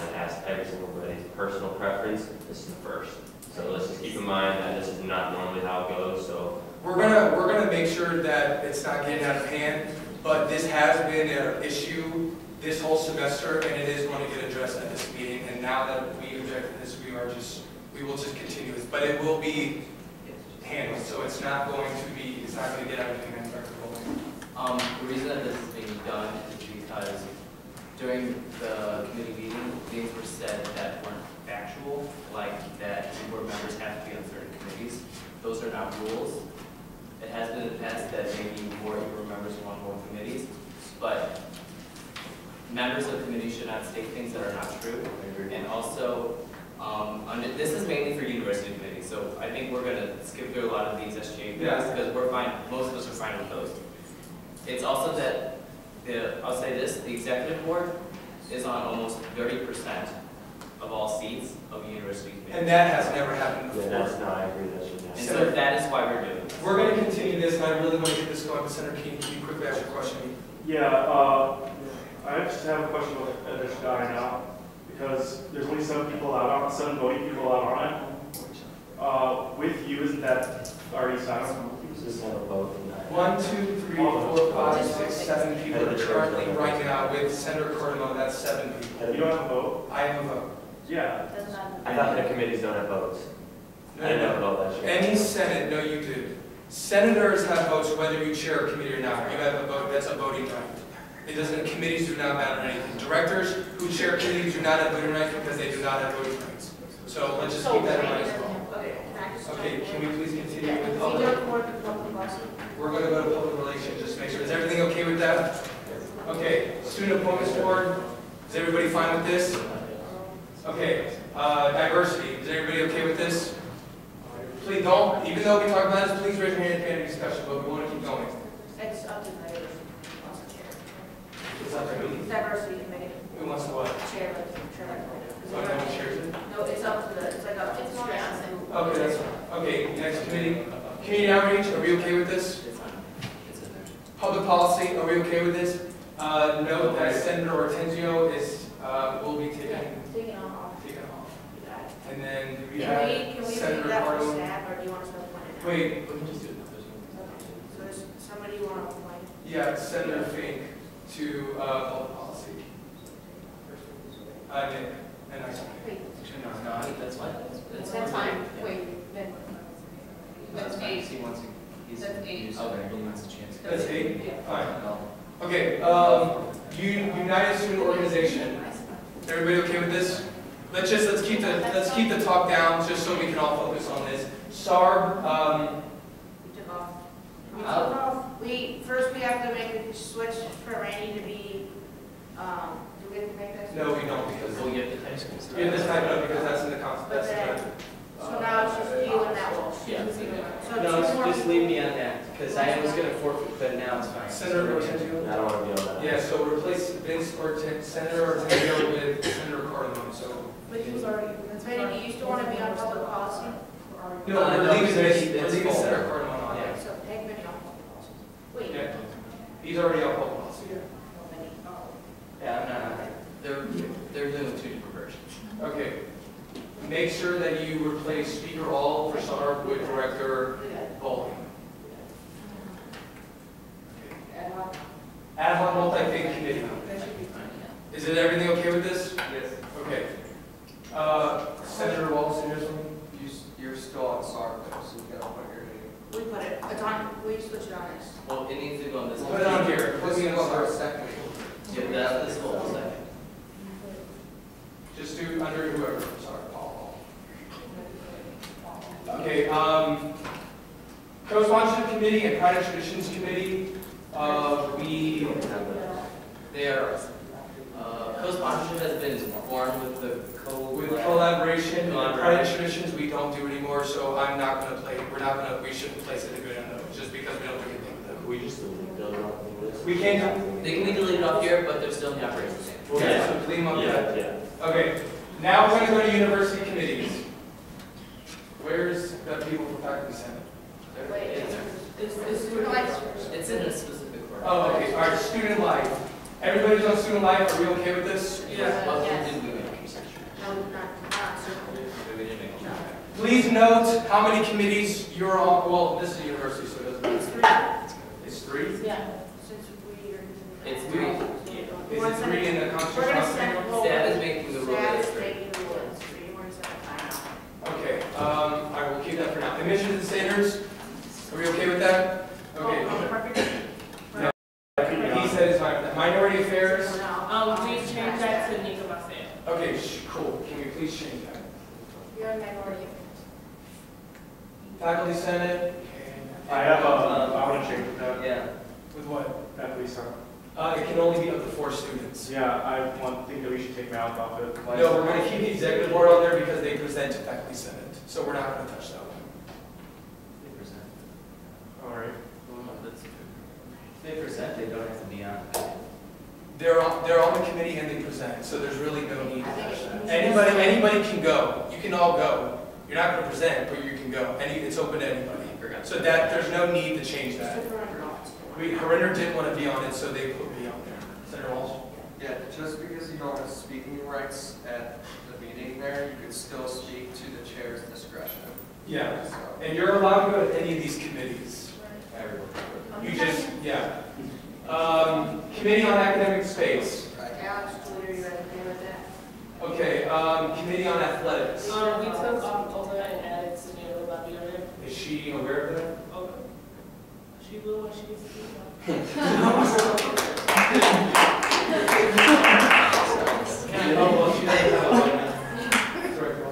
and asked every single body's personal preference. This is the first. So let's just keep in mind that this is not normally how it goes. So We're gonna make sure that it's not getting out of hand, but this has been an issue this whole semester, and it is going to get addressed at this meeting. And now that we objected this, we will just continue this, but it will be handled. So it's not going to get out of hand. the reason that this is being done is because during the committee meeting, things were said that weren't factual, like that board members have to be on certain committees. Those are not rules. It has been in the past that maybe more board members want more committees, but members of committees should not state things that are not true. And also, this is mainly for university committees, so I think we're going to skip through a lot of these SGA things because we're fine. Most of us are fine with those. It's also that I'll say this: the executive board is on almost 30% of all seats of university committees. And that has never happened before. yeah, that's not, I agree, that should not. And so that is why we're doing this. We're going to continue this, and I really want to get this going. But Senator Keenan, can you quickly ask your question? Yeah, I just have a question about this guy now, because there's only 7 people allowed on, 7 voting people allowed on it. With you, isn't that already settled? Just have a vote in that. 1, 2, 3, 4, 5, 6, 7 people are currently right now with Senator Cardinal. That's 7 people. You don't have a vote? I have a vote. Yeah. I thought the committees don't have votes. I didn't know about that. Any Senate, no, you do. Senators have votes whether you chair a committee or not. You have a vote. That's a voting right. It doesn't. Committees do not matter anything. Directors who chair committees do not have voting rights because they do not have voting rights. So let's just keep that in mind as well. Okay, can we please continue with public? We're going to go to public relations. Just make sure. Is everything okay with that? Okay. Student appointments board. Is everybody fine with this? Okay. Diversity. Is everybody okay with this? Please don't. Even though we talk about this, please raise your hand if you have any discussion. But we want to keep going. It's up to the It's up to me. diversity committee. Who wants to what? Chair. Oh, no one shares it? No, it's up to the, it's like a, it's not on. Okay, that's fine. Okay, next committee. Community outreach, are we okay with this? Public policy, are we okay with this? Note that Senator Ortenzio is, will be taken off. And then we have Can we Senator do that for Cardinal. staff, or do you want us to appoint it now? Wait, So there's somebody you want to appoint? yeah, Senator Fink to public policy. Nick, and I. Wait. No, that's fine. That's fine. Wait, then. That's fine. He wants to. That's 8. Okay, he wants a chance. That's 8? Yeah. Fine. Okay, United Student Organization. Everybody okay with this? Let's keep the talk down just so we can all focus on this. SARB, We took off. First we have to make a switch for Randy to be, do we have to make that? no, we don't because We'll get the high school we have this type of because that's in the concept. But then, so now it's just you and that one. Yeah. So No, two more. just leave me on that, because I was gonna forfeit, but now it's fine. Senator Ortenzio? I don't want to be on that. Yeah, so replace Senator Ortenzio with Senator Cardinal, so. But he was already, Randy, do you still want to be on public policy? No, we're leaving it's full. Senator Cardinal on. Okay, so take Randy off public policy. Wait. Yeah, he's already on public policy. Yeah, I'm not, they're doing 2 different versions. Okay. Make sure that you replace Speaker All for SARB with Director Bowling. Ad hoc multi-faith committee. Is it everything okay with this? Yes. Okay. Senator Walton, You're still on SAR though, so you gotta put your name. We put it, it's on, we switch it on this. Well, it needs to go on this. Put it on here. Put me in SAR second. Yeah, this whole second. Just do under whoever, sorry, Paul. Okay, Co-Sponsorship Committee and Pride and Traditions Committee, Co-sponsorship has been formed with the with collaboration, and Pride and Traditions, we don't do anymore, so I'm not gonna play, we shouldn't place it again on those, just because we don't do anything with them. We just delete those off the list. We can't, They can be deleted off here, but they're still in the operating standard. okay, so clean them up. Yeah, yeah. Okay, now we're gonna go to university committees. Where's the people from faculty senate? It's in a specific order. Oh, okay, all right, student life. Everybody's on student life, are we okay with this? Yeah. Well, Yes. did we make? We didn't make. Please note how many committees you're on, well, this is a university, so it doesn't matter. It's three? Yeah, since we are. It's three. Is it three in the We're constitutional gonna set statement? the whole. Staff is making the rule that it's Staff is three. making the rule, it's three, we're gonna set the time. Okay, I will keep that for now. Emissions and standards, are we okay with that? Okay. No. He said it's fine with that. Minority affairs? We changed that to Nika Basset. Okay, cool. Can we please change that? You're a minority. Faculty senate? I have I want to change that. Yeah. With what? At least, It can only be up to 4 students. yeah, I think that we should take Mount off it. No, we're going to keep the executive board on there because they present to faculty senate. So we're not going to touch that one. They present. All right. If they present, they don't have to be on. They're on the committee and they present, so there's really no need to touch that. Anybody can go. You can all go. You're not going to present, but you can go. It's open to anybody. So that there's no need to change that. Harinder didn't want to be on it, so they put me on there. Senator Walsh? Yeah, just because you don't have speaking rights at the meeting there, you could still speak to the chair's discretion. Yeah. And you're allowed to go to any of these committees. You just, yeah. Committee on academic space. Alex, Twitter, you okay with that? Okay, committee on athletics. We took off Olga and added Sunil Labi on it. Is she aware of that? Olga. She will when she gets to be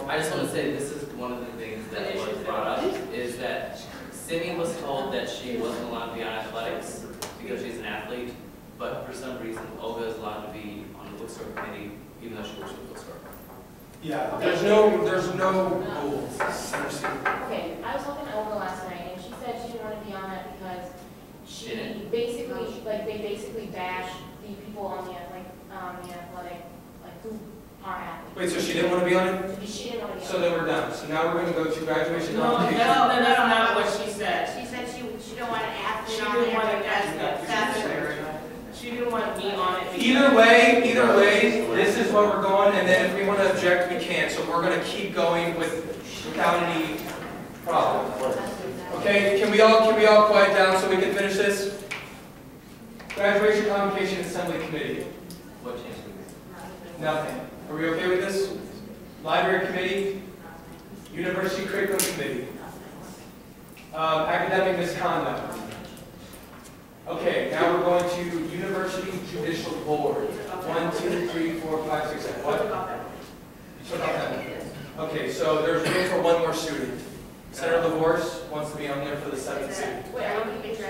I just want to say, this is one of the things that was brought up, is that Simi was told that she wasn't allowed to be on athletics because she's an athlete, but for some reason, Olga is allowed to be on the bookstore committee, even though she works for the bookstore. Yeah, there's no rules. Okay, I was talking to Olga last night, and she said she didn't want to be on it because she basically, they basically bash the people on the athletic, who are athletes. Wait, so she didn't want to be on it? She didn't want to be on it. So then we're done. So now we're going to go to graduation No, convocation. that's not what she said. She said she don't want an athlete She on didn't there. want an athlete. She didn't want me on it. Either way, this is what we're going, and then if we want to object, we can. So we're going to keep going without any problem. Okay, can we all quiet down so we can finish this? Graduation Convocation Assembly Committee. What changed with Nothing. Are we okay with this? Library Committee, University Curriculum Committee, Academic Misconduct. Okay, now we're going to University Judicial Board. 1, 2, 3, 4, 5, 6, 7. What? You took out that one. Okay, so there's room for one more student. Senator LaVorse wants to be on there for the 7th seat. Wait, I don't think it's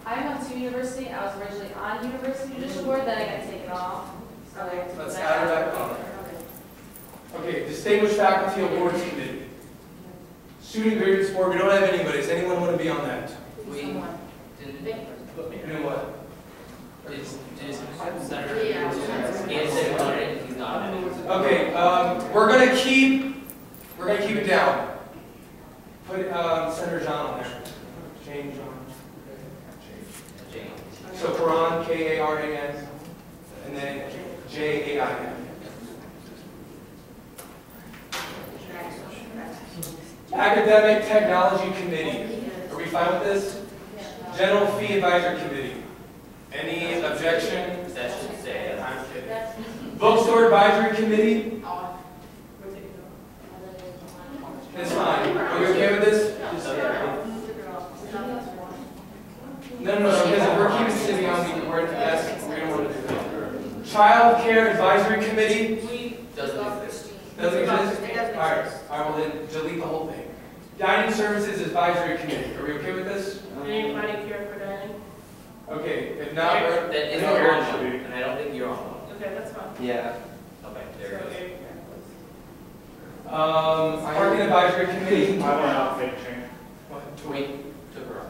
I'm on 2 university. I was originally on University Judicial Board, then I got taken off. So Let's add her back on. Okay, Distinguished Faculty Awards Committee. Student Grievance Board, we don't have anybody. Does anyone want to be on that? We didn't. You know what? Senator, Ian said on it, he's not on it. Okay, we're gonna keep it down. Put Senator John on there. Jane John. Jane. So Karan, K-A-R-A-N, and then J-A-I-N. Academic Technology Committee. Are we fine with this? General Fee Advisory Committee. Any objection? That should say. I'm kidding. Bookstore Advisory Committee. It's fine. Are you okay with this? No, because if we're keeping Cindy on, we don't want to do that. Child Care Advisory Committee. Doesn't exist. Doesn't exist? Alright, I will then delete the whole thing. Dining Services Advisory Committee. Are we okay with this? Anybody care for dining? Okay, if not, we're... That is on one, and I don't think you're on one. Okay, that's fine. Yeah. Okay, there it goes. Parking Advisory Committee. I want to make a change. Wait, took her off.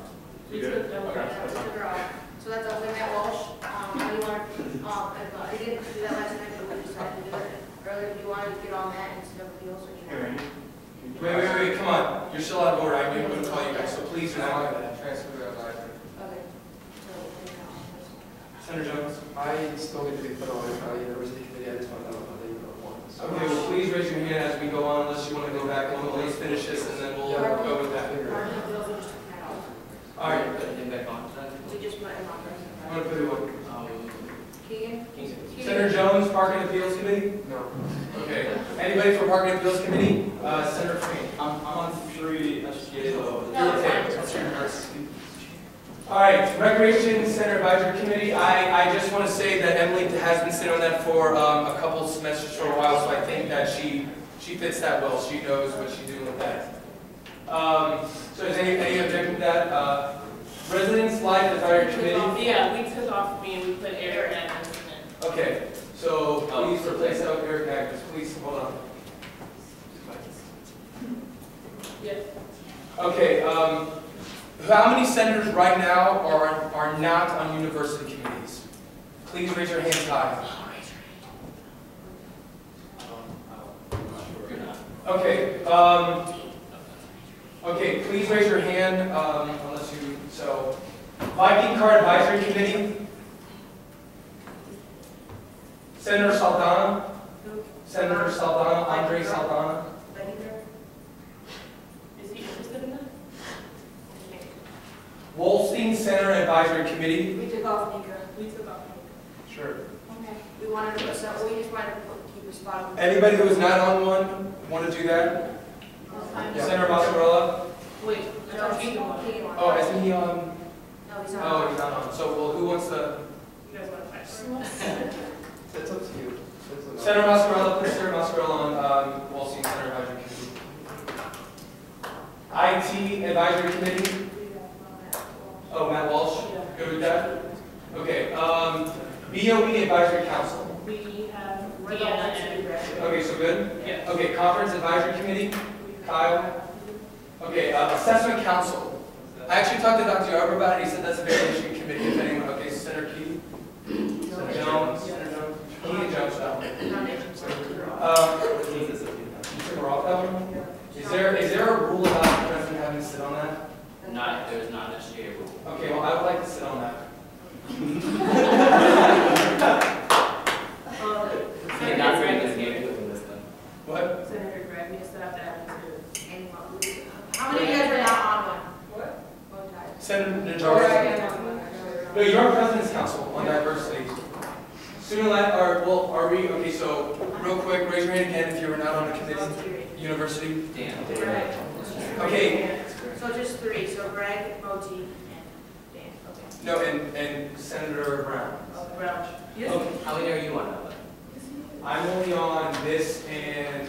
You good? Okay, Yeah, that's fine. figure out. So that's up to Matt Walsh. How do you want, I didn't do that last night, but we decided to do it earlier. Do you want to get on that instead of appeals, or do you want? Wait, come on. You're still out of order. I'm going to call you guys, so please do not do that. Transfer to advisory. Okay. Senator Jones. I still need to be put on University Committee, I just want to know how they want. Okay, well, please raise your hand as we go on, unless you want to go back and we'll at least finish this, and then we'll go with that. All right. Put him back on. We just put him on. I'm going to put it on. Keegan? Senator Jones, Parking Appeals Committee? No. Okay. Anybody for Parking Appeals Committee? Senator Freen. I'm on 3 SGA, so. You're okay. All right, Recreation Center Advisory Committee. I just want to say that Emily has been sitting on that for a couple semesters for a while, so I think that she fits that well. She knows what she's doing with that. So is any objection to that? Residents Life Advisory Committee. Yeah, we took off me and we put Eric Adams in. Okay, so please replace that with Eric Agnes. Please hold on. Yes. Okay, how many senators right now are not on university committees? Please raise your hands high. Okay, okay, please raise your hand, unless you, so, Viking Card Advisory Committee. Senator Saldana. Senator Saldana, Andre Saldana. Is he interested in that? Wolstein Center Advisory Committee. We took off Nika. We took off Nika. Sure. Okay. We wanted to put some, we just wanted to keep a spot on. Anybody who is not on one want to do that? Senator Mazzarella? Wait, I thought Keegan was. Oh, isn't he on? No, he's not. Oh, he's not on. So, well, who wants to? You guys want to fight? It's up to you. Senator Mazzarella, put Senator Mazzarella on Wolstein Center Advisory Committee. IT Advisory Committee. Oh, Matt Walsh. Good with that? Okay. BOE Advisory Council. We have Deanna and Okay, so good? Yeah. Okay, Conference Advisory Committee, Kyle. Okay, Assessment Council. I actually talked to Dr. Yarber about it, he said that's a very interesting committee, if anyone, okay, Senator Key. Senator Jones, Senator Jones. Key and Jones, that one. Took her off that one? Is there a rule about the president having to sit on that? There's not a SGA rule. Okay, well, I would like to sit on that. Not saying this game doing this then. What? Senator Greg, we just set up that one too. How many of you guys are not on one? What? Senator Jarvis. No, you're on President's Council on diversity. Student life, are we, okay, so real quick, raise your hand again if you were not on a committee. University. Dan. Okay. So just 3, so Greg, Moti, and Dan. Okay. No, and Senator Brown. Brown. Okay. How many are you on now? I'm only on this and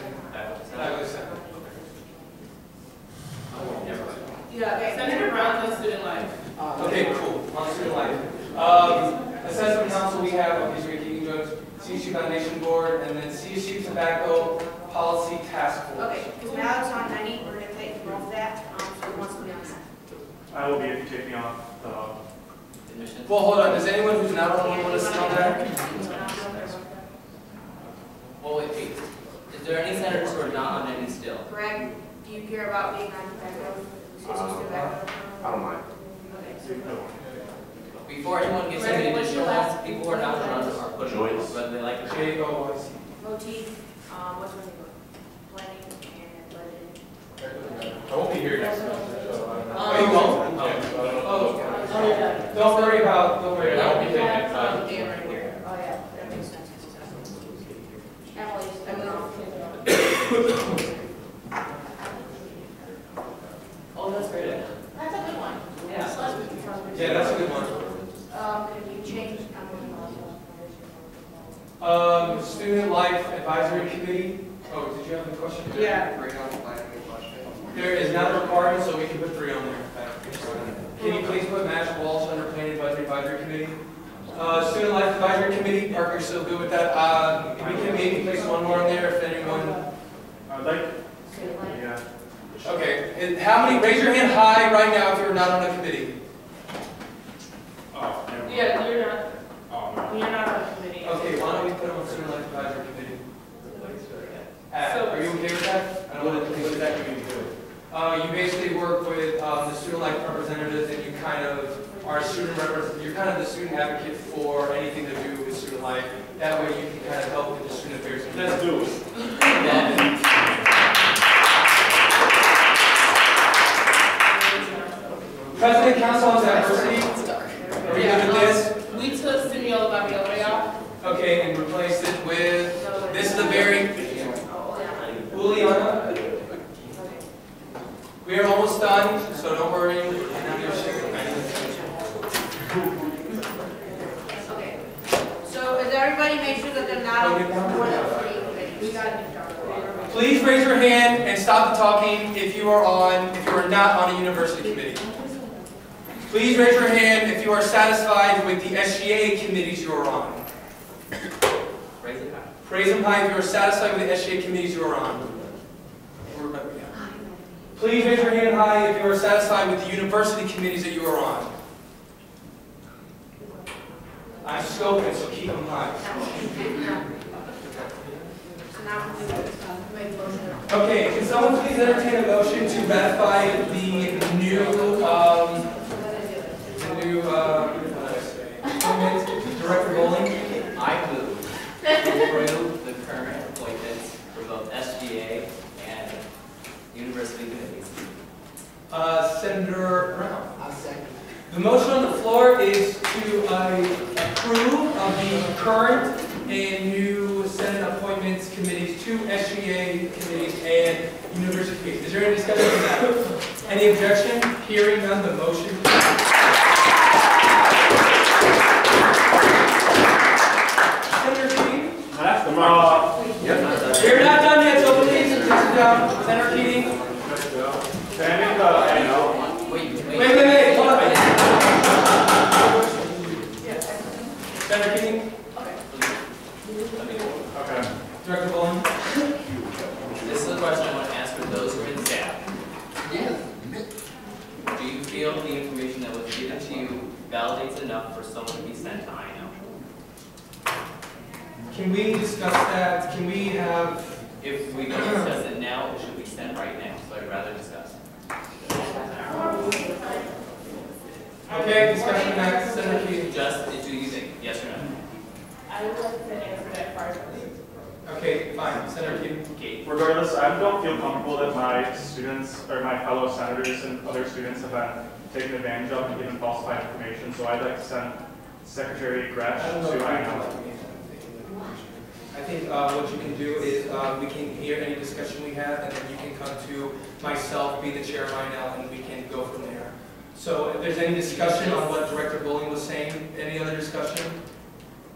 Douglas Center. Yeah, okay. Senator Brown is student life. Okay, cool. On student life. Assessment Council, we have, okay, so we keep Jones, CSU Foundation Board, and then CSU Tobacco Policy Task Force. Okay, because now it's on 90, we're going to take him off that, so he wants to be on that. I will be if you take me off the. Well, hold on. Does anyone who's not on one want to sit on that? Well, wait. Is there any senators who are not on any still? Greg, do you care about being on tobacco? I don't mind. Before anyone gets any additional ones, people who are not on are pushed off, whether they like it or not. J-O-I-C. Moti, what's one you want? Planning and budgeting. I won't be here next month. Oh, you won't? Oh, don't worry about, I won't be here next time. Dan right here. Oh, yeah, that makes sense. Emily's, Oh, that's great. that's a good one. Yeah, that's a good one. Can you change? Student Life Advisory Committee. Oh, did you have a question? Yeah. Bring on planning and question. There is not a requirement, so we can put 3 on there. Can you please put Matt Walsh under Planning Budget Advisory Committee? Student Life Advisory Committee, Parker's still good with that. We can maybe place 1 more in there if anyone. I'd like Okay, and how many, raise your hand high right now if you're not on a committee. Oh, never mind. Yeah, you're not, Oh, no. you're not on the committee. Okay, why don't we put them on Student Life Advisory Committee? So- Are you okay with that? I don't know what exactly you do. You basically work with the student life representatives, and you kind of are you're kind of the student advocate for anything to do with student life. That way you can kind of help with the student affairs. Let's do it. President Council on Diversity, are we good with this? We took Simiola Babiole off. Okay, and replaced it with, this is the very, Juliana. We are almost done, so don't worry. Okay. So is everybody make sure that they're not on more than 3 committees? We gotta be done. Please raise your hand and stop the talking if you are not on a university committee. Please raise your hand if you are satisfied with the SGA committees you are on. Raise it high. Raise them high if you are satisfied with the SGA committees you are on. Please raise your hand high if you are satisfied with the university committees that you are on. I'm scoping, so keep them high. Okay, can someone please entertain a motion to ratify the new, appointment, Director Bowling? I move to approve the current appointments for both SGA and university committees. Senator Brown. I'll second. The motion on the floor is to approve of the current and new Senate appointments committees to SGA committees and university committees. Is there any discussion on that? Any objection? Hearing none, the motion. Senator Keating? That's the mark. You're not done yet, so please sit down. Senator Keating? Standing up, I know. Wait, hold on. Senator Keating? Okay. Director Bowling? This is a question I want to ask for those who are in staff. Do you feel the information that was given to you validates enough for someone to be sent to INO? Can we discuss that? Can we have... If we don't discuss it now, it should be sent right now, so I'd rather discuss. Okay, discussion next. Senator Keating. Just, do you think, yes or no? I would like to answer that privately. Okay, fine. Senator Keating. Okay. Regardless, I don't feel comfortable that my students or my fellow senators and other students have been taken advantage of and given falsified information. So I'd like to send Secretary Gretsch to INO. I think what you can do is we can hear any discussion we have, and then you can come to myself, be the chair of INL, and we can go from there. So if there's any discussion on what Director Bowling was saying, any other discussion?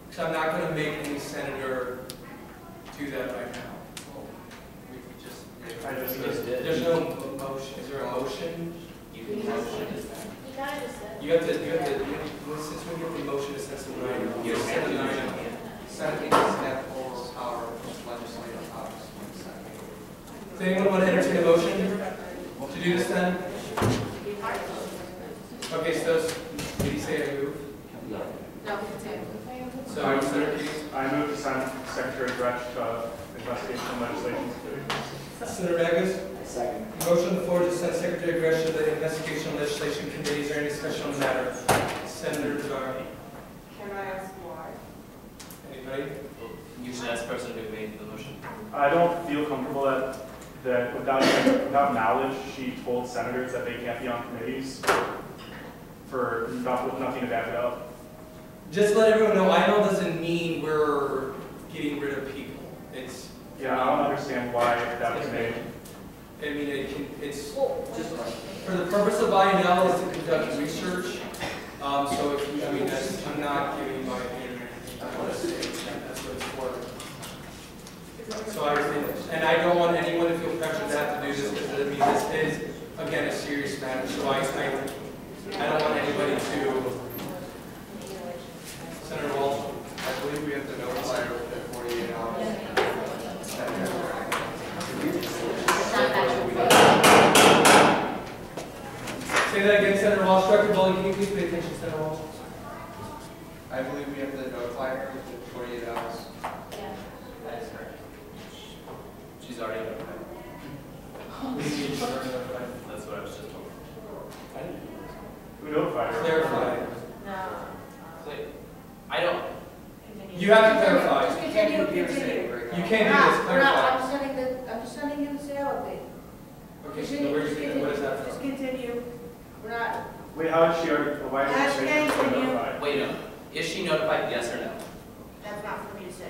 Because I'm not going to make any senator do that right now. I just did. There's no motion. Is there a motion? You can motion this time. You have to, since we get the motion to send some INL. You send an INL. Senate doesn't have full power of legislative powers. Does anyone want to entertain a motion to do this then? Okay, so did he say I move? No. No, So, Senator Keating? I move to send Secretary Gretsch to investigation legislation committee. Senator Vegas? Second. Motion on the floor to send Secretary Gretsch to the Investigation Legislation Committee. Is there any discussion on the matter? Senator Zadar. Can I ask why? Anybody? You should ask the person who made the motion. I don't feel comfortable that without knowledge, she told senators that they can't be on committees with nothing to back it up. Just let everyone know, I know doesn't mean we're getting rid of people. It's, Yeah, I don't understand why that was made. I mean, it's just for the purpose of INL is to conduct research. So if you, I'm not giving you my opinion or anything. I want to say that's what it's for. So I think, and I don't want anyone to feel pressured to have to do this because I mean this is again a serious matter. So I don't want anybody to. Senator Walsh. I believe we have to notify her within 48 hours. Say that again, Senator Walsh. Director Bowling, can you please pay attention, Senator Walsh? I believe we have to notify her within 48 hours. Yeah. That is correct. She's already notified. That's what I was just told. Who notified her? Clarify. No. Wait, I don't. You have to clarify. Just You can't continue, do this. continue. You can't do this. We're not, Clarify. I'm just sending you the sale update. Okay, so where you get, what is that Just from? continue. We're not, Wait, how is she already provided? Ask information Kate, to can you- notify? Wait, no. Is she notified, yes or no? that's not for me to say.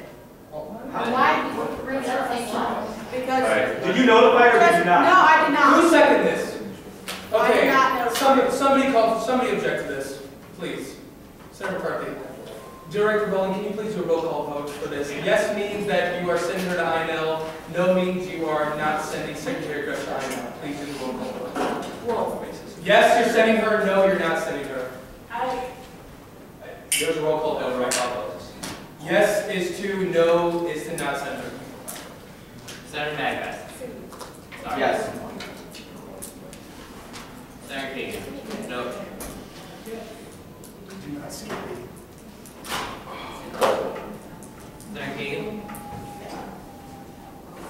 Then- Why did you bring up Because. Did you notify her or did you not? No, I did not. Who seconded this? I did Okay, not know. somebody object to this, please. Senator McCarthy. Director Bowling, can you please do a roll call vote for this? Yes means that you are sending her to INL. No means you are not sending Secretary Grush to INL. Please do the roll call vote. Roll. Yes, you're sending her. No, you're not sending her. I, There's a roll call vote. Roll call vote. Yes is to, no is to not send her. Senator Magbass. Sorry. Yes. Senator Kagan. No. Do not skip me. Senator Kagan.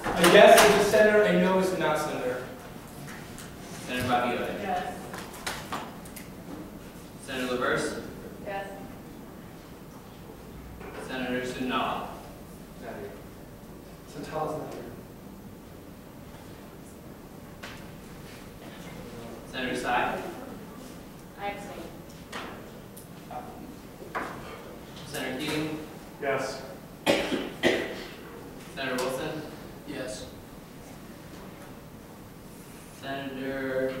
A yes is to send her. A no is to not send her. Senator Babiota. Yes. Senator LaVerse. Yes. Senator Sunal. Santala's not here. Senator Sy. I abstain. Senator Keating. Yes. Senator Wilson. Yes. Senator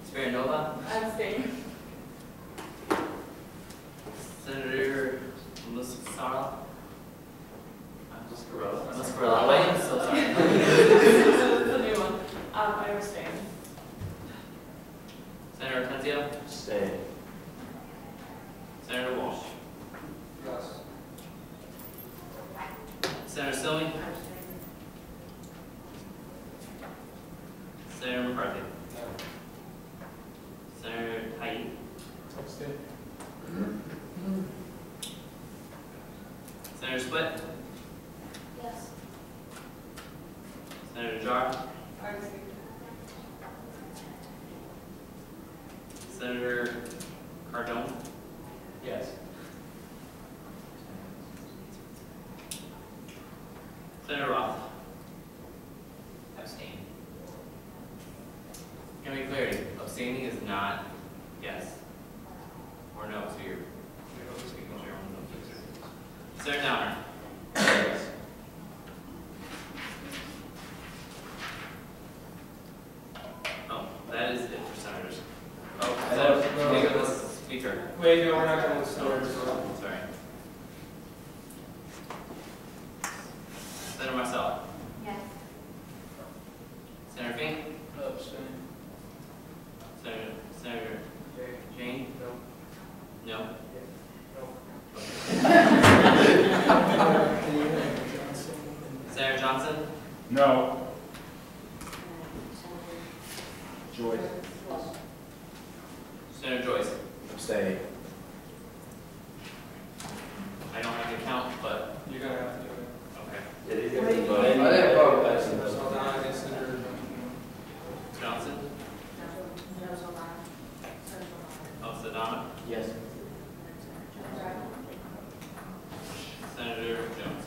Spirinova. Abstain. Senator Muscarella. Muscarella. Wait, I'm so sorry. It's a new one. I abstain. Senator Tenzio. Stay. Senator Walsh. Yes. Senator Silly. Senator McCarthy. Senator Height. Senator Split. Yes. Senator Jar. I abstain. Senator Cardone. Yes. Senator Roth. Abstain. Can we be clear? Abstaining is not yes or no, so you're speaking on your own. Senator Downer. Oh, that is it for senators. Oh, Senator, make a list speaker. Wait, no, we're not going to senators. Sorry. Senator Marcella. Yes. Senator Fink. Abstain. Senator Jane. No. No. Senator Johnson. No. Joyce. Senator Joyce. Stay. I don't have to count, but You're going to have to do it. okay. Yeah, these guys can vote. I didn't vote. Saldana against Senator Johnson. Oh, Sedana. Yes. Senator Jones.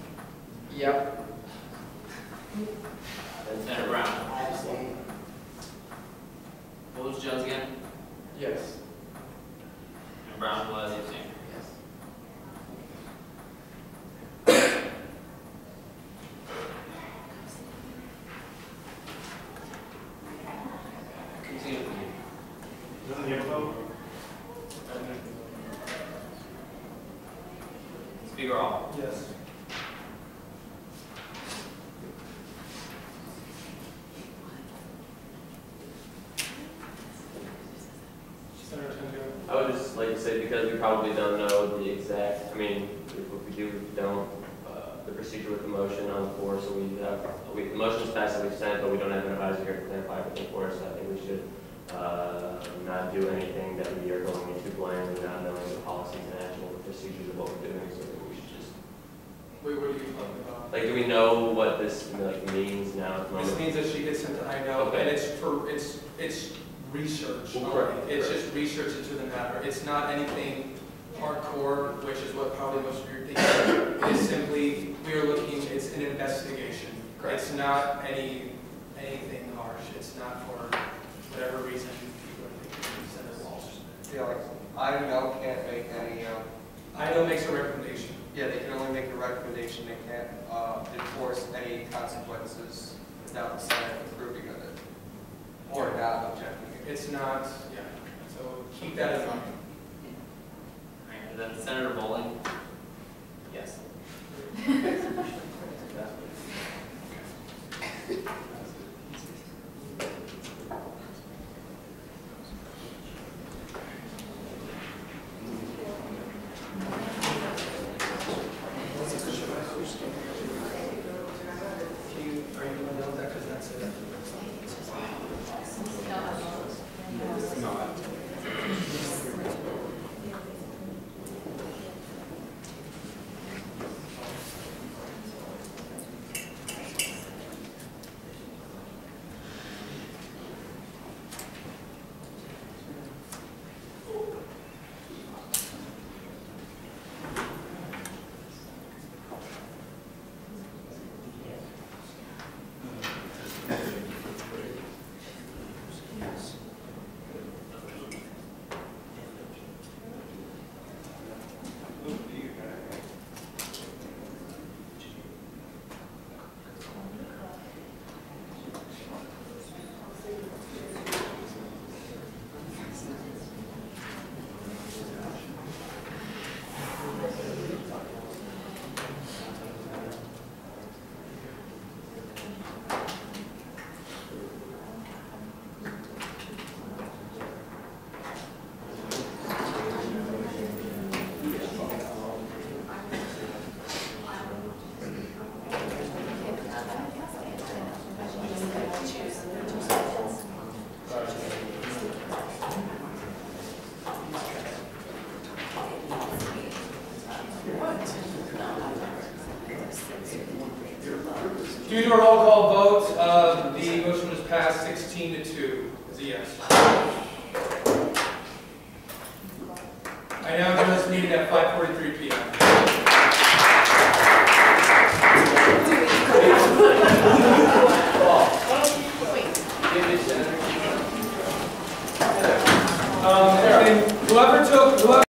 Yep. Senator Brown. I abstain. What was Jones again? Yes. And Brown was abstaining. Yes. Continue. Doesn't he have a vote? Speaker Hall. Yes. Senator Tenzio. I would just like to say, because we probably don't know the exact, I mean, if we do, we don't, the procedure with the motion on the floor, so the motion's passed and we've sent, but we don't have an advisor here to clarify everything for us, so I think we should not do anything that we are going into blindly, not knowing the policies and actual procedures of what we're doing, so we should just. Wait, what are you talking about? Like, do we know what this means now at the moment? This means that she gets sent to INO, Okay. and it's research. Well, correct, It's correct. just research into the matter. It's not anything hardcore, which is what probably most of you are thinking. It is simply, we are looking, it's an investigation. It's not anything harsh. It's not for whatever reason people are thinking send it walls. Yeah, like, INO can't make any, INO makes a recommendation. yeah, they can only make a recommendation, they can't enforce any consequences without the Senate approving of it, or not objecting. It's not, yeah, so keep that in mind. Alright, and then Senator Bowling? Yes. Are you going to know that because that's it? Due to a roll call vote, the motion was passed 16-2. It's a yes. I now adjourn this meeting at 5:43 p.m.